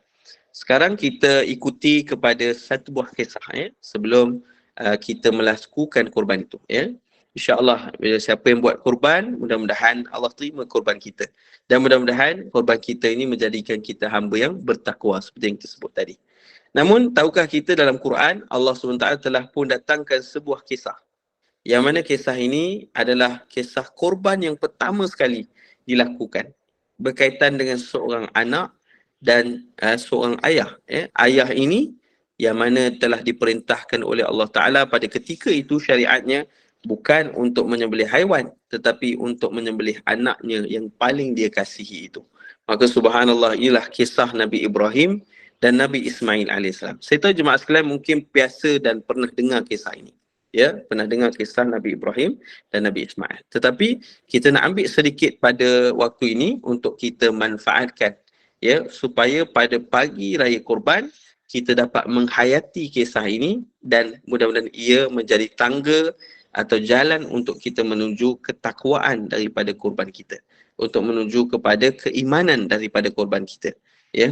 A: Sekarang kita ikuti kepada satu buah kisah sebelum kita melakukan kurban itu. InsyaAllah bila siapa yang buat kurban, mudah-mudahan Allah terima kurban kita. Dan mudah-mudahan kurban kita ini menjadikan kita hamba yang bertakwa seperti yang kita sebut tadi. Namun tahukah kita dalam Quran Allah SWT telah pun datangkan sebuah kisah, yang mana kisah ini adalah kisah korban yang pertama sekali dilakukan berkaitan dengan seorang anak dan seorang ayah. Ayah ini yang mana telah diperintahkan oleh Allah Ta'ala pada ketika itu syariatnya bukan untuk menyembelih haiwan, tetapi untuk menyembelih anaknya yang paling dia kasihi itu. Maka subhanallah, inilah kisah Nabi Ibrahim dan Nabi Ismail AS. Saya tahu jemaah sekalian mungkin biasa dan pernah dengar kisah ini. Pernah dengar kisah Nabi Ibrahim dan Nabi Ismail. Tetapi kita nak ambil sedikit pada waktu ini untuk kita manfaatkan, supaya pada pagi raya kurban kita dapat menghayati kisah ini dan mudah-mudahan ia menjadi tangga atau jalan untuk kita menuju ketakwaan daripada kurban kita, untuk menuju kepada keimanan daripada kurban kita,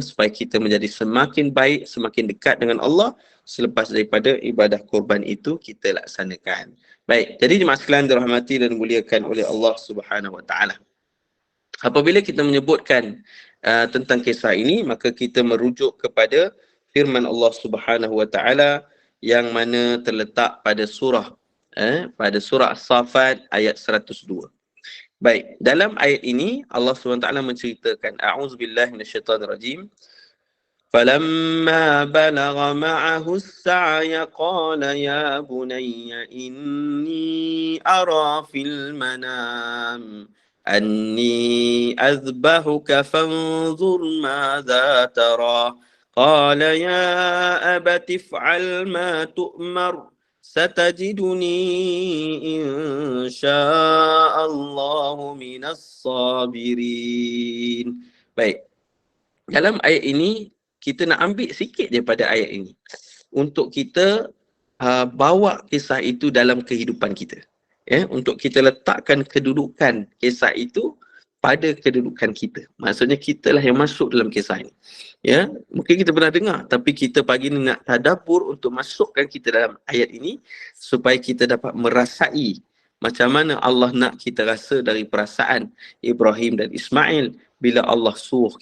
A: supaya kita menjadi semakin baik, semakin dekat dengan Allah selepas daripada ibadah kurban itu kita laksanakan. Baik, jadi jemaah sekalian dirahmati dan dimuliakan oleh Allah Subhanahu Wa Taala. Apabila kita menyebutkan tentang kisah ini, maka kita merujuk kepada firman Allah Subhanahu Wa Taala yang mana terletak pada surah As-Saffat ayat 102. Baik, dalam ayat ini Allah SWT menceritakan, a'udzubillahi minasyaitonirrajim, falamma balagha ma'ahu as-sa'ya qala ya bunayya inni ara fil manam anni azbahuka fanzur madza tara qala ya abati if'al ma tu'mar satajiduni insya'allahu minas sabirin. Baik, dalam ayat ini kita nak ambil sikit daripada ayat ini untuk kita bawa kisah itu dalam kehidupan kita. Untuk kita letakkan kedudukan kisah itu pada kedudukan kita. Maksudnya kitalah yang masuk dalam kisah ini. Mungkin kita pernah dengar, tapi kita pagi ni nak tadabbur untuk masukkan kita dalam ayat ini supaya kita dapat merasai macam mana Allah nak kita rasa dari perasaan Ibrahim dan Ismail bila Allah suruh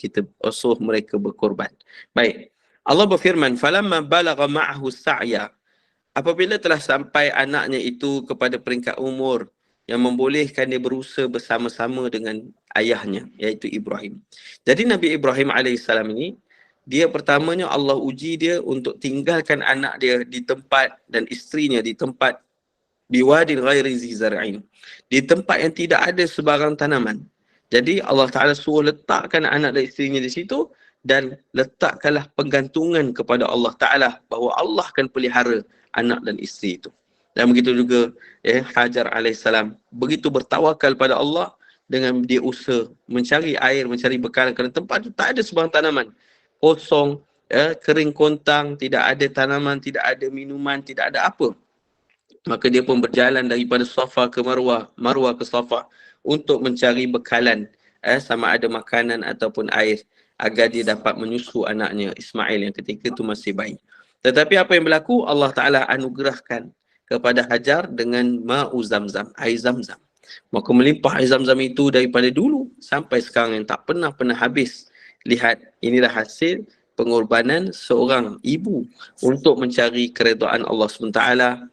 A: mereka berkorban. Baik. Allah berfirman, "Falamma balagha ma'ahu sa'ya." Apabila telah sampai anaknya itu kepada peringkat umur yang membolehkan dia berusaha bersama-sama dengan ayahnya, iaitu Ibrahim. Jadi Nabi Ibrahim AS ini, dia pertamanya Allah uji dia untuk tinggalkan anak dia di tempat dan isterinya di tempat biwadin ghairi zi zar'in, di tempat yang tidak ada sebarang tanaman. Jadi Allah Ta'ala suruh letakkan anak dan isterinya di situ dan letakkanlah penggantungan kepada Allah Ta'ala bahawa Allah akan pelihara anak dan isteri itu. Dan begitu juga Hajar alaihissalam begitu bertawakal pada Allah dengan dia usaha mencari air, mencari bekal kerana tempat itu tak ada sebarang tanaman. Kosong, kering kontang, tidak ada tanaman, tidak ada minuman, tidak ada apa. Maka dia pun berjalan daripada Safa ke Marwah, Marwah ke Safa untuk mencari bekalan, sama ada makanan ataupun air agar dia dapat menyusu anaknya Ismail yang ketika itu masih bayi. Tetapi apa yang berlaku, Allah Ta'ala anugerahkan kepada Hajar dengan ma'u zamzam, air zamzam. Maka melimpah air zamzam itu daripada dulu sampai sekarang yang tak pernah habis. Lihat, inilah hasil pengorbanan seorang ibu untuk mencari keredaan Allah SWT,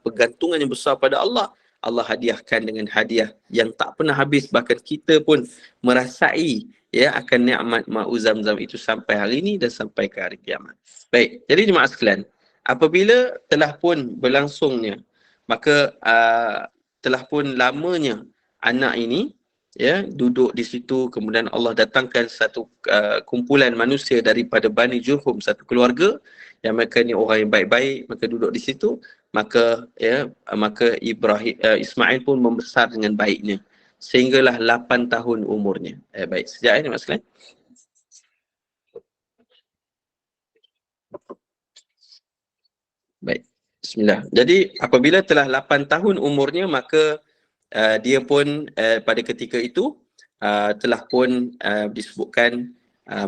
A: pergantungan yang besar pada Allah. Allah hadiahkan dengan hadiah yang tak pernah habis, bahkan kita pun merasai akan nikmat ma'u zamzam itu sampai hari ini dan sampai ke hari kiamat. Baik, jadi jemaah sekalian, apabila telah pun berlangsungnya, maka telah pun lamanya anak ini duduk di situ, kemudian Allah datangkan satu kumpulan manusia daripada Bani Jurhum, satu keluarga yang mereka ni orang yang baik-baik, maka duduk di situ, maka maka Ismail pun membesar dengan baiknya sehinggalah 8 tahun umurnya. Baik, sejak ini mas sekalian. Baik, bismillah. Jadi apabila telah 8 tahun umurnya, maka dia pun pada ketika itu telah pun disebutkan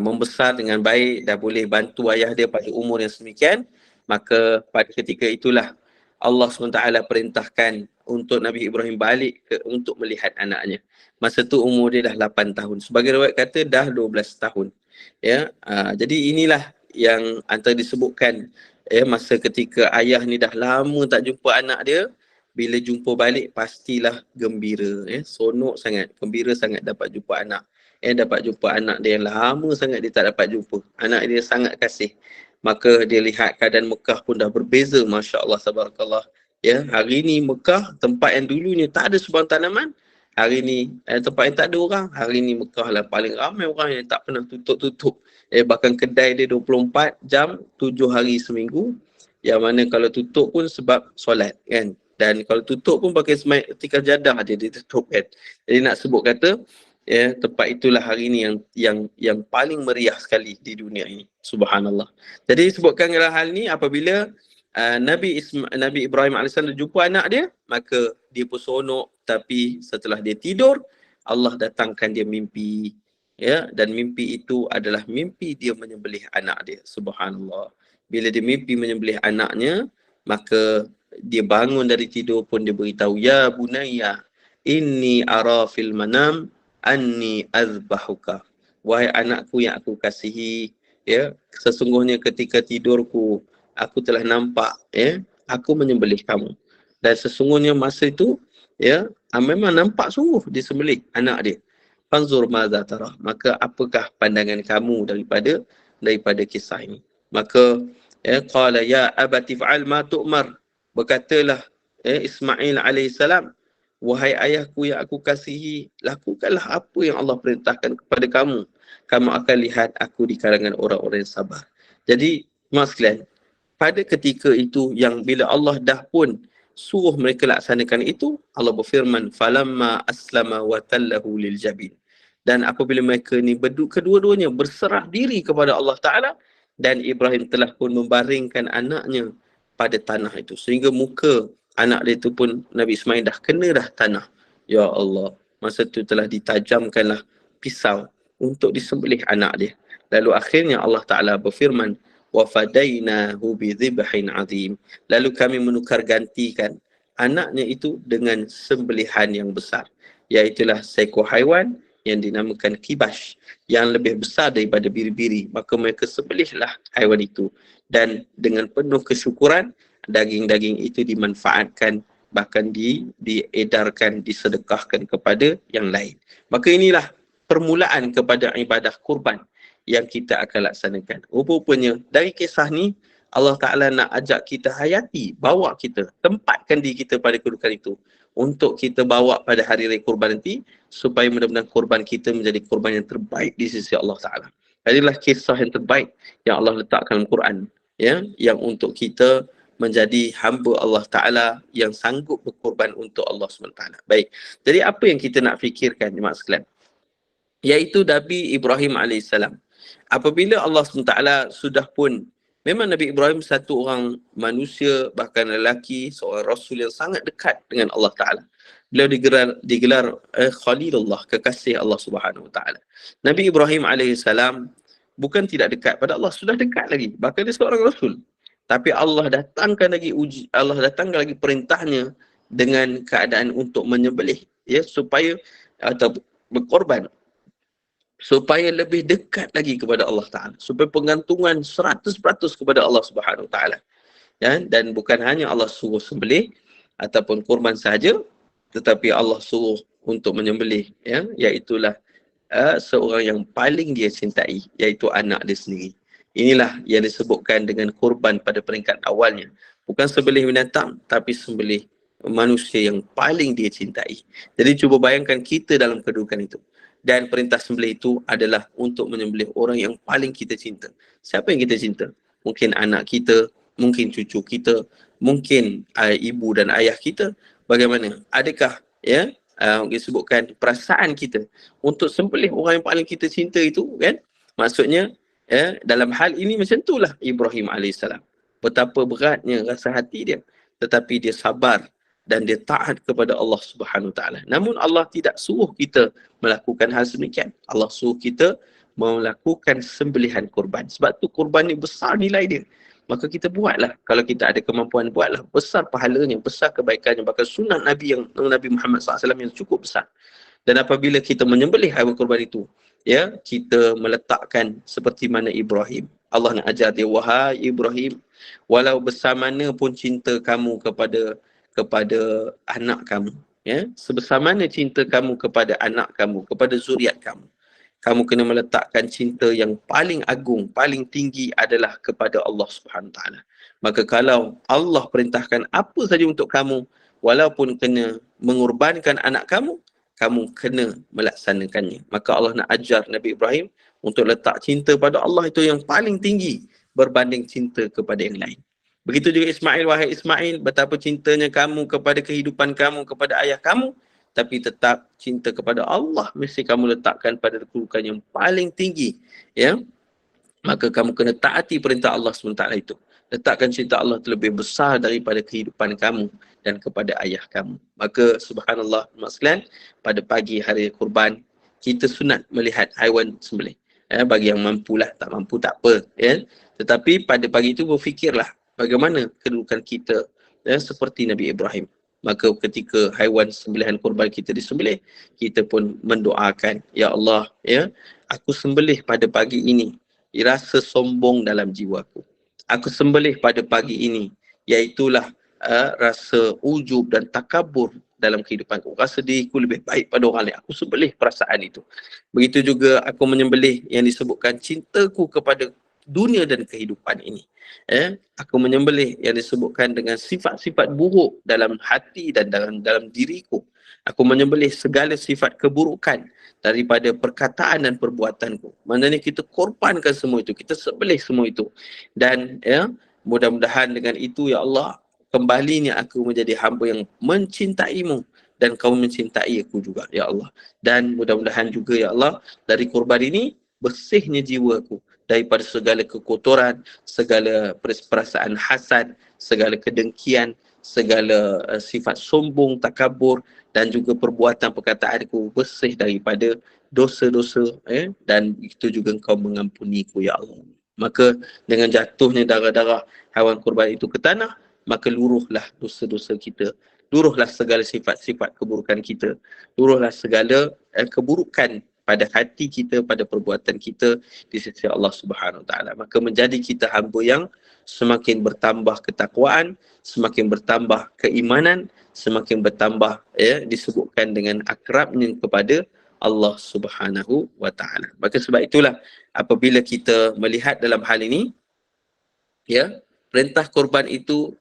A: membesar dengan baik, dah boleh bantu ayah dia pada umur yang sedemikian. Maka pada ketika itulah Allah SWT perintahkan untuk Nabi Ibrahim balik untuk melihat anaknya. Masa tu umur dia dah 8 tahun. Sebagai riwayat kata dah 12 tahun. Jadi inilah yang antara disebutkan masa ketika ayah ni dah lama tak jumpa anak dia, bila jumpa balik pastilah gembira, sonok sangat, gembira sangat dapat jumpa anak. Dapat jumpa anak dia yang lama sangat dia tak dapat jumpa. Anak dia sangat kasih. Maka dia lihat keadaan Mekah pun dah berbeza, masya-Allah, tabarakallah. Hari ni Mekah, tempat yang dulunya tak ada sebarang tanaman, hari ni tempat yang tak ada orang, hari ni Mekah lah paling ramai orang yang tak pernah tutup-tutup. Bahkan kedai dia 24 jam, 7 hari seminggu. Yang mana kalau tutup pun sebab solat kan. Dan kalau tutup pun pakai tikar jadah dia tutup kan. Jadi nak sebut kata tempat itulah hari ni yang paling meriah sekali di dunia ini. Subhanallah. Jadi sebutkan dalam hal ni apabila Nabi Ibrahim AS jumpa anak dia, maka dia pun seronok. Tapi setelah dia tidur, Allah datangkan dia mimpi. Dan mimpi itu adalah mimpi dia menyembelih anak dia. Subhanallah. Bila dia mimpi menyembelih anaknya, maka dia bangun dari tidur pun dia beritahu, ya bunayya inni ara fil manam anni azbahuka. Wahai anakku yang aku kasihi, sesungguhnya ketika tidurku aku telah nampak aku menyembelih kamu. Dan sesungguhnya masa itu memang nampak sungguh disembelih anak dia. Fanzur madza tara, maka apakah pandangan kamu daripada kisah ini? Maka qala ya abati fa'al ma tu'mar, berkatalah Ismail alaihissalam, wahai ayahku yang aku kasihi, lakukanlah apa yang Allah perintahkan kepada kamu. Kamu akan lihat aku di kalangan orang-orang yang sabar. Jadi mas sekalian, pada ketika itu yang bila Allah dah pun suruh mereka laksanakan itu, Allah berfirman, falamma aslama wa tallahu lil jabin. Dan apabila mereka ni kedua-duanya berserah diri kepada Allah Ta'ala, dan Ibrahim telah pun membaringkan anaknya pada tanah itu. Sehingga muka anak dia tu pun Nabi Ismail dah kena dah tanah. Ya Allah, masa tu telah ditajamkanlah pisau untuk disembelih anak dia. Lalu akhirnya Allah Ta'ala berfirman, وَفَدَيْنَاهُ بِذِبْحٍ عَظِيمٍ. Lalu kami menukar gantikan anaknya itu dengan sembelihan yang besar. Iaitulah seekor haiwan yang dinamakan kibash, yang lebih besar daripada biri-biri. Maka mereka sembelihlah haiwan itu. Dan dengan penuh kesyukuran, daging-daging itu dimanfaatkan, bahkan diedarkan, disedekahkan kepada yang lain. Maka inilah permulaan kepada ibadah kurban yang kita akan laksanakan. Rupanya dari kisah ni, Allah Ta'ala nak ajak kita hayati, bawa kita, tempatkan diri kita pada kedudukan itu. Untuk kita bawa pada hari raya kurban nanti, supaya mudah-mudahan kurban kita menjadi kurban yang terbaik di sisi Allah Ta'ala. Inilah kisah yang terbaik yang Allah letakkan dalam Quran, ya, yang untuk kita menjadi hamba Allah Ta'ala yang sanggup berkorban untuk Allah SWT. Baik, jadi apa yang kita nak fikirkan, jemaah sekalian? Iaitu Nabi Ibrahim AS. Apabila Allah SWT sudah pun, memang Nabi Ibrahim satu orang manusia, bahkan lelaki, seorang Rasul yang sangat dekat dengan Allah Ta'ala. Beliau digelar Khalilullah, kekasih Allah Subhanahu Wa Ta'ala. Nabi Ibrahim AS bukan tidak dekat pada Allah, sudah dekat lagi. Bahkan dia seorang Rasul. Tapi Allah datangkan lagi perintahnya dengan keadaan untuk menyembelih, ya, supaya atau berkorban, supaya lebih dekat lagi kepada Allah Ta'ala, supaya pengantungan 100% kepada Allah Subhanahu Ta'ala, ya? Dan bukan hanya Allah suruh sembelih ataupun kurban sahaja, tetapi Allah suruh untuk menyembelih, ya, iaitulah seorang yang paling dia cintai, iaitu anak dia sendiri. Inilah yang disebutkan dengan kurban pada peringkat awalnya. Bukan sembelih binatang, tapi sembelih manusia yang paling dia cintai. Jadi cuba bayangkan kita dalam kedudukan itu. Dan perintah sembelih itu adalah untuk menyembelih orang yang paling kita cinta. Siapa yang kita cinta? Mungkin anak kita, mungkin cucu kita, mungkin ibu dan ayah kita. Bagaimana? Adakah, ya, disebutkan perasaan kita untuk sembelih orang yang paling kita cinta itu, kan? Maksudnya, ya, dalam hal ini macam itulah Ibrahim AS. Betapa beratnya rasa hati dia, tetapi dia sabar dan dia taat kepada Allah Subhanahu Wa Taala. Namun Allah tidak suruh kita melakukan hal sedemikian. Allah suruh kita melakukan sembelihan kurban. Sebab tu kurban ni besar nilai dia. Maka kita buatlah. Kalau kita ada kemampuan, buatlah. Besar pahalanya, besar kebaikannya. Bahkan sunnah Nabi Nabi Muhammad SAW yang cukup besar. Dan apabila kita menyembelih haiwan kurban itu, ya, kita meletakkan seperti mana Ibrahim. Allah nak ajar dia, wahai Ibrahim, walau besar mana pun cinta kamu kepada anak kamu, ya, sebesar mana cinta kamu kepada anak kamu, kepada zuriat kamu, kamu kena meletakkan cinta yang paling agung, paling tinggi adalah kepada Allah Subhanahu Wa Taala. Maka kalau Allah perintahkan apa saja untuk kamu, walaupun kena mengorbankan anak kamu, kamu kena melaksanakannya. Maka Allah nak ajar Nabi Ibrahim untuk letak cinta pada Allah itu yang paling tinggi berbanding cinta kepada yang lain. Begitu juga Ismail, wahai Ismail, betapa cintanya kamu kepada kehidupan kamu, kepada ayah kamu, tapi tetap cinta kepada Allah mesti kamu letakkan pada kedudukan yang paling tinggi, ya. Maka kamu kena taati perintah Allah SWT itu. Letakkan cinta Allah terlebih besar daripada kehidupan kamu dan kepada ayah kamu. Maka subhanallah, maksudnya pada pagi hari kurban, kita sunat melihat haiwan sembelih. Ya, bagi yang mampulah, tak mampu tak apa. Ya. Tetapi pada pagi itu berfikirlah bagaimana kedudukan kita, ya, seperti Nabi Ibrahim. Maka ketika haiwan sembelihan kurban kita disembelih, kita pun mendoakan, ya Allah, ya, aku sembelih pada pagi ini, rasa sombong dalam jiwaku. Aku sembelih pada pagi ini, iaitulah rasa ujub dan takabur dalam kehidupanku. Rasa diriku lebih baik pada orang lain. Aku sembelih perasaan itu. Begitu juga aku menyembelih yang disebutkan cintaku kepada dunia dan kehidupan ini. Aku menyembelih yang disebutkan dengan sifat-sifat buruk dalam hati dan dalam diriku. Aku menyembelih segala sifat keburukan daripada perkataan dan perbuatanku. Maknanya kita korbankan semua itu, kita sembelih semua itu. Dan ya, mudah-mudahan dengan itu, ya Allah, kembalinya aku menjadi hamba yang mencintaimu dan kau mencintai aku juga, ya Allah. Dan mudah-mudahan juga, ya Allah, dari korban ini bersihnya jiwaku daripada segala kekotoran, segala perasaan hasad, segala kedengkian, segala sifat sombong, takabur dan juga perbuatan perkataanku bersih daripada dosa-dosa, dan itu juga engkau mengampuniku ya Allah. Maka dengan jatuhnya darah-darah haiwan kurban itu ke tanah, maka luruhlah dosa-dosa kita, luruhlah segala sifat-sifat keburukan kita, luruhlah segala keburukan pada hati kita, pada perbuatan kita di sisi Allah Subhanahu Wa Taala. Maka menjadi kita hamba yang semakin bertambah ketakwaan, semakin bertambah keimanan, semakin bertambah disebutkan dengan akrabnya kepada Allah Subhanahu Wa Taala. Maka sebab itulah apabila kita melihat dalam hal ini, perintah korban itu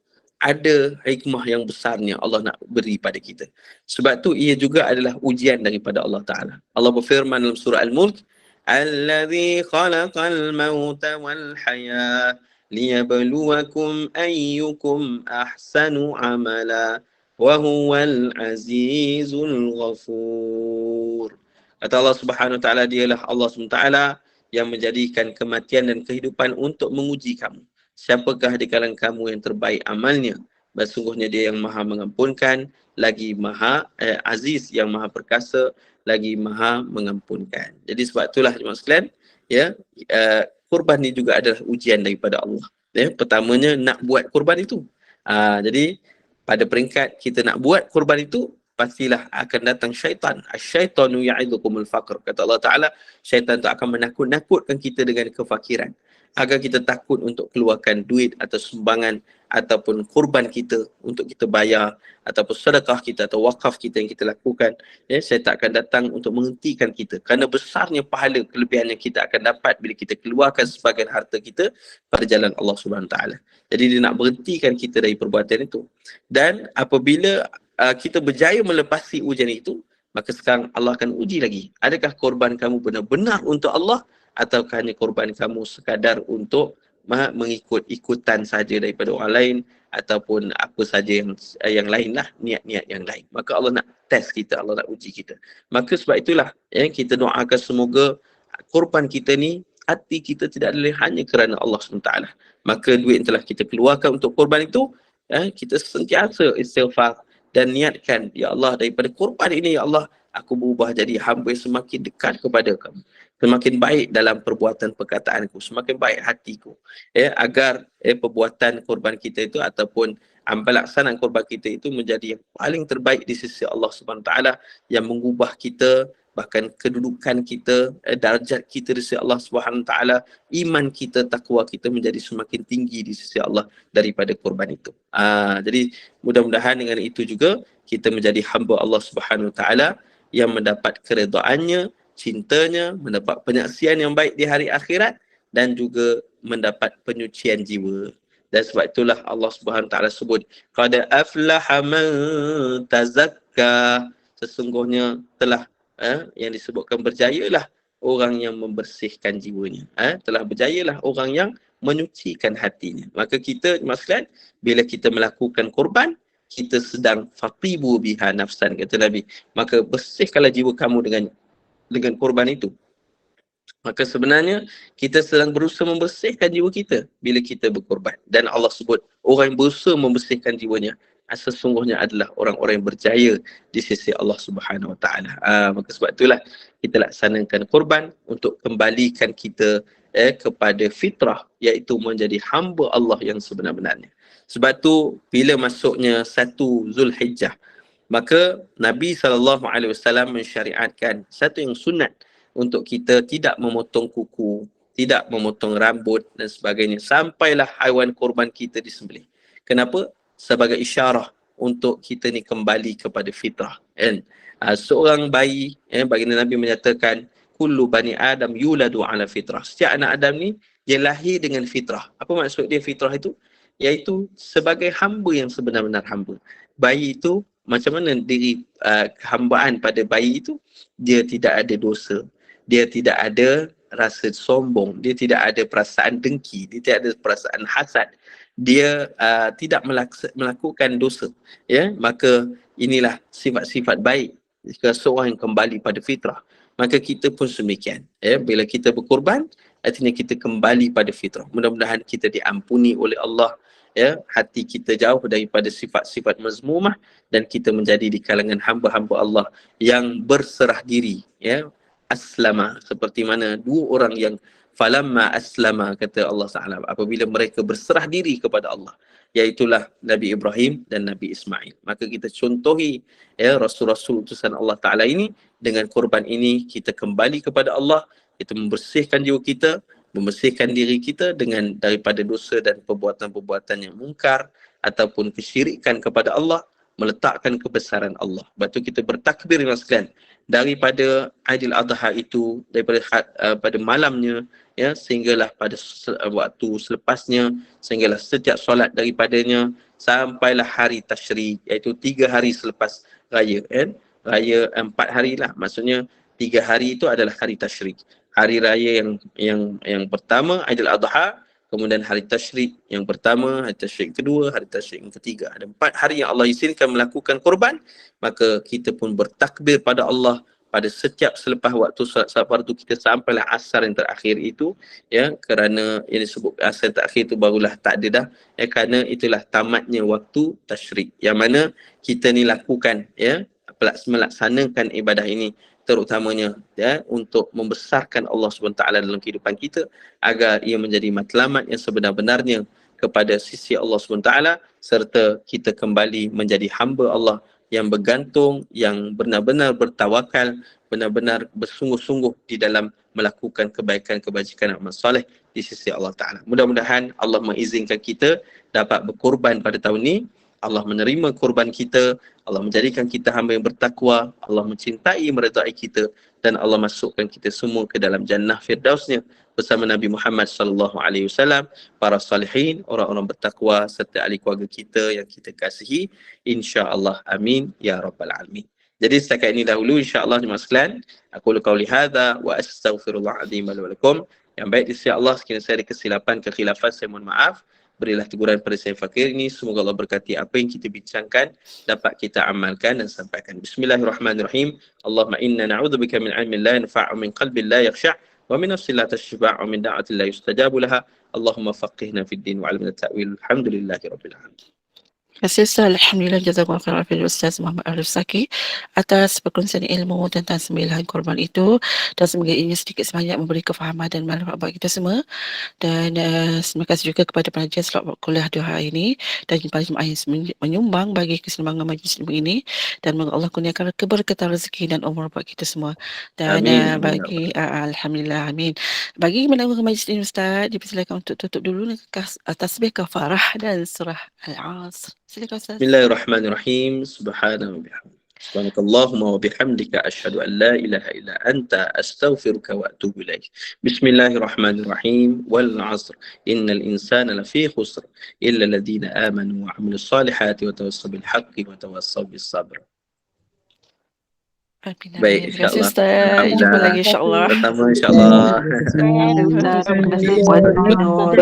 A: ada hikmah yang besarnya Allah nak beri pada kita. Sebab tu ia juga adalah ujian daripada Allah Ta'ala. Allah berfirman dalam surah Al-Mulk, Alladhi khalaqal mauta wal hayah liyabluwakum ayyukum ahsanu amala wa huwal azizul ghafur. Kata Allah Subhanahu Wa Ta'ala, dialah Allah Subhanahu Wa Ta'ala yang menjadikan kematian dan kehidupan untuk menguji kamu. Siapakah di kalangan kamu yang terbaik amalnya? Sesungguhnya dia yang maha mengampunkan, lagi maha aziz, yang maha perkasa, lagi maha mengampunkan. Jadi sebab itulah jemaah sekalian, kurban ni juga adalah ujian daripada Allah. Pertamanya nak buat kurban itu. Jadi pada peringkat kita nak buat kurban itu, pastilah akan datang syaitan. Asyaitanu ya'idukumul faqr. Kata Allah Ta'ala, syaitan itu akan menakut-nakutkan kita dengan kefakiran, agar kita takut untuk keluarkan duit atau sumbangan ataupun kurban kita untuk kita bayar, ataupun sedekah kita atau wakaf kita yang kita lakukan. Syaitan akan datang untuk menghentikan kita kerana besarnya pahala kelebihan yang kita akan dapat bila kita keluarkan sebagian harta kita pada jalan Allah Subhanahu Taala. Jadi dia nak berhentikan kita dari perbuatan itu. Dan apabila kita berjaya melepasi ujian itu, maka sekarang Allah akan uji lagi. Adakah korban kamu benar-benar untuk Allah, atau hanya korban kamu sekadar untuk mengikut-ikutan saja daripada orang lain, ataupun apa saja yang lain lah, niat-niat yang lain. Maka Allah nak test kita, Allah nak uji kita. Maka sebab itulah kita doakan semoga korban kita ni, hati kita tidak adalah hanya kerana Allah SWT. Maka duit yang telah kita keluarkan untuk korban itu, kita sentiasa istighfar dan niatkan, ya Allah, daripada korban ini, ya Allah, aku berubah jadi hamba yang semakin dekat kepada kamu, semakin baik dalam perbuatan perkataanku, semakin baik hatiku, agar perbuatan korban kita itu ataupun pelaksanaan korban kita itu menjadi yang paling terbaik di sisi Allah Subhanahu Taala, yang mengubah kita, bahkan kedudukan kita, darjat kita di sisi Allah Subhanahu Taala, iman kita, takwa kita menjadi semakin tinggi di sisi Allah daripada korban itu. Jadi mudah-mudahan dengan itu juga kita menjadi hamba Allah Subhanahu Taala yang mendapat keredaannya, cintanya, mendapat penyaksian yang baik di hari akhirat, dan juga mendapat penyucian jiwa. Dan sebab itulah Allah Subhanahu Taala sebut, qad aflaha man tazakka, sesungguhnya telah yang disebutkan berjayalah orang yang membersihkan jiwanya, telah berjayalah orang yang menyucikan hatinya. Maka kita, maksudnya, bila kita melakukan korban, kita sedang fatibu biha nafsan, kata Nabi. Maka bersihkanlah jiwa kamu dengan korban itu. Maka sebenarnya kita sedang berusaha membersihkan jiwa kita bila kita berkorban. Dan Allah sebut orang yang berusaha membersihkan jiwanya sesungguhnya adalah orang-orang yang berjaya di sisi Allah Subhanahu Wa Taala. Maka sebab itulah kita laksanakan korban untuk kembalikan kita kepada fitrah, iaitu menjadi hamba Allah yang sebenar-benarnya. Sebab tu bila masuknya 1 Zulhijjah, maka Nabi SAW mensyariatkan satu yang sunat untuk kita tidak memotong kuku, tidak memotong rambut dan sebagainya sampailah haiwan korban kita disembelih. Kenapa? Sebagai isyarah untuk kita ni kembali kepada fitrah. Seorang bayi, baginda Nabi menyatakan, kullu bani Adam yuladu ala fitrah. Setiap anak Adam ni dia lahir dengan fitrah. Apa maksud dia fitrah itu? Iaitu sebagai hamba yang sebenar-benar hamba. Bayi itu, macam mana diri kehambaan pada bayi itu? Dia tidak ada dosa, dia tidak ada rasa sombong, dia tidak ada perasaan dengki, dia tidak ada perasaan hasad, dia tidak melakukan dosa. Maka inilah sifat-sifat baik jika seorang yang kembali pada fitrah. Maka kita pun semikian. Bila kita berkorban, artinya kita kembali pada fitrah. Mudah-mudahan kita diampuni oleh Allah ya, hati kita jauh daripada sifat-sifat mazmumah dan kita menjadi di kalangan hamba-hamba Allah yang berserah diri, ya, aslama, seperti mana dua orang yang falamma aslama, kata Allah Taala, apabila mereka berserah diri kepada Allah, iaitulah Nabi Ibrahim dan Nabi Ismail. Maka kita contohi, ya, rasul-rasul utusan Allah Taala ini. Dengan korban ini kita kembali kepada Allah, kita membersihkan jiwa kita, membersihkan diri kita dengan daripada dosa dan perbuatan-perbuatan yang mungkar ataupun kesyirikan kepada Allah, meletakkan kebesaran Allah. Sebab tu kita bertakbir sekalian daripada Aidil Adha itu, daripada pada malamnya, ya, sehinggalah pada waktu selepasnya, sehinggalah setiap solat daripadanya sampailah hari Tasyrik, iaitu 3 hari selepas raya, kan? Raya 4 hari lah, maksudnya 3 hari itu adalah hari Tasyrik. Hari raya yang pertama Aidil Adha, kemudian hari Tasyrik yang pertama, hari Tasyrik kedua, hari Tasyrik yang ketiga. Ada 4 hari yang Allah izinkan melakukan korban. Maka kita pun bertakbir pada Allah pada setiap selepas waktu solat fardu kita sampailah asar yang terakhir itu, ya, kerana yang disebut asar yang terakhir itu barulah tak ada dah, ya, kerana itulah tamatnya waktu Tasyrik, yang mana kita ni lakukan, ya, melaksanakan ibadah ini terutamanya, ya, untuk membesarkan Allah SWT dalam kehidupan kita agar ia menjadi matlamat yang sebenar-benarnya kepada sisi Allah SWT, serta kita kembali menjadi hamba Allah yang bergantung, yang benar-benar bertawakal, benar-benar bersungguh-sungguh di dalam melakukan kebaikan, kebajikan, amal soleh di sisi Allah Ta'ala. Mudah-mudahan Allah mengizinkan kita dapat berkorban pada tahun ini. Allah menerima korban kita, Allah menjadikan kita hamba yang bertakwa, Allah mencintai, meredai kita, dan Allah masukkan kita semua ke dalam jannah firdausnya bersama Nabi Muhammad sallallahu alaihi wasallam, para salihin, orang-orang bertakwa serta ahli keluarga kita yang kita kasihi, insya-Allah. Amin ya rabbal alamin. Jadi setakat ini dahulu, insya-Allah jemaah sekalian, aku qauli hadza wa astaghfirullah azim wa lakum. Yang baik di sisi Allah, sekiranya saya ada kesilapan, kekhilafan, saya mohon maaf. Berilah teguran pada saya fakir ini. Semoga Allah berkati apa yang kita bincangkan dapat kita amalkan dan sampaikan. Bismillahirrahmanirrahim. Allahumma inna na'udzubika min 'ilmin la yanfa'u, min qalbin la yakhsha', wa min nafsin la tashba', wa min da'atin la yustajabu laha. Allahumma faqihna fid din wa 'allimna at-ta'wil. Alhamdulillahirabbil alamin.
B: Terima kasih Ustaz. Alhamdulillah, jazakumullah khairan Ustaz Muhammad Arif Zaki atas perkongsian ilmu tentang sembilan korban itu, dan semoga ini sedikit sebanyak memberi kefahaman dan manfaat bagi kita semua. Dan terima kasih juga kepada pengajar slot kuliah 2 hari ini dan para jemaah yang menyumbang bagi kesenangan majlis ilmu ini, dan semoga Allah kurniakan keberkatan rezeki dan umur buat kita semua. Dan
A: Amin.
B: bagi alhamdulillah, amin. Bagi menanggung majlis ini Ustaz, dipersilakan untuk tutup dulu dengan tasbih kafarah dan surah Al-Asr. Silakan Ustaz.
A: Bismillahirrahmanirrahim. Subhanahu wa bihamdihi. Subhanakallahumma wa bihamdika asyhadu an la ilaha illa anta astaghfiruka wa atubu ilaik. Bismillahirrahmanirrahim. Wal 'asr. Innal insana lafi khusr illa alladhina amanu wa 'amilus salihati wa tawassaw bil haqqi wa tawassaw bis sabr. Baik,
B: Terima kasih
A: insya-Allah.
B: Ustaz. Jumpa lagi insya-Allah.
A: Sama insya-Allah.
C: Terima kasih Ustaz. Terima kasih.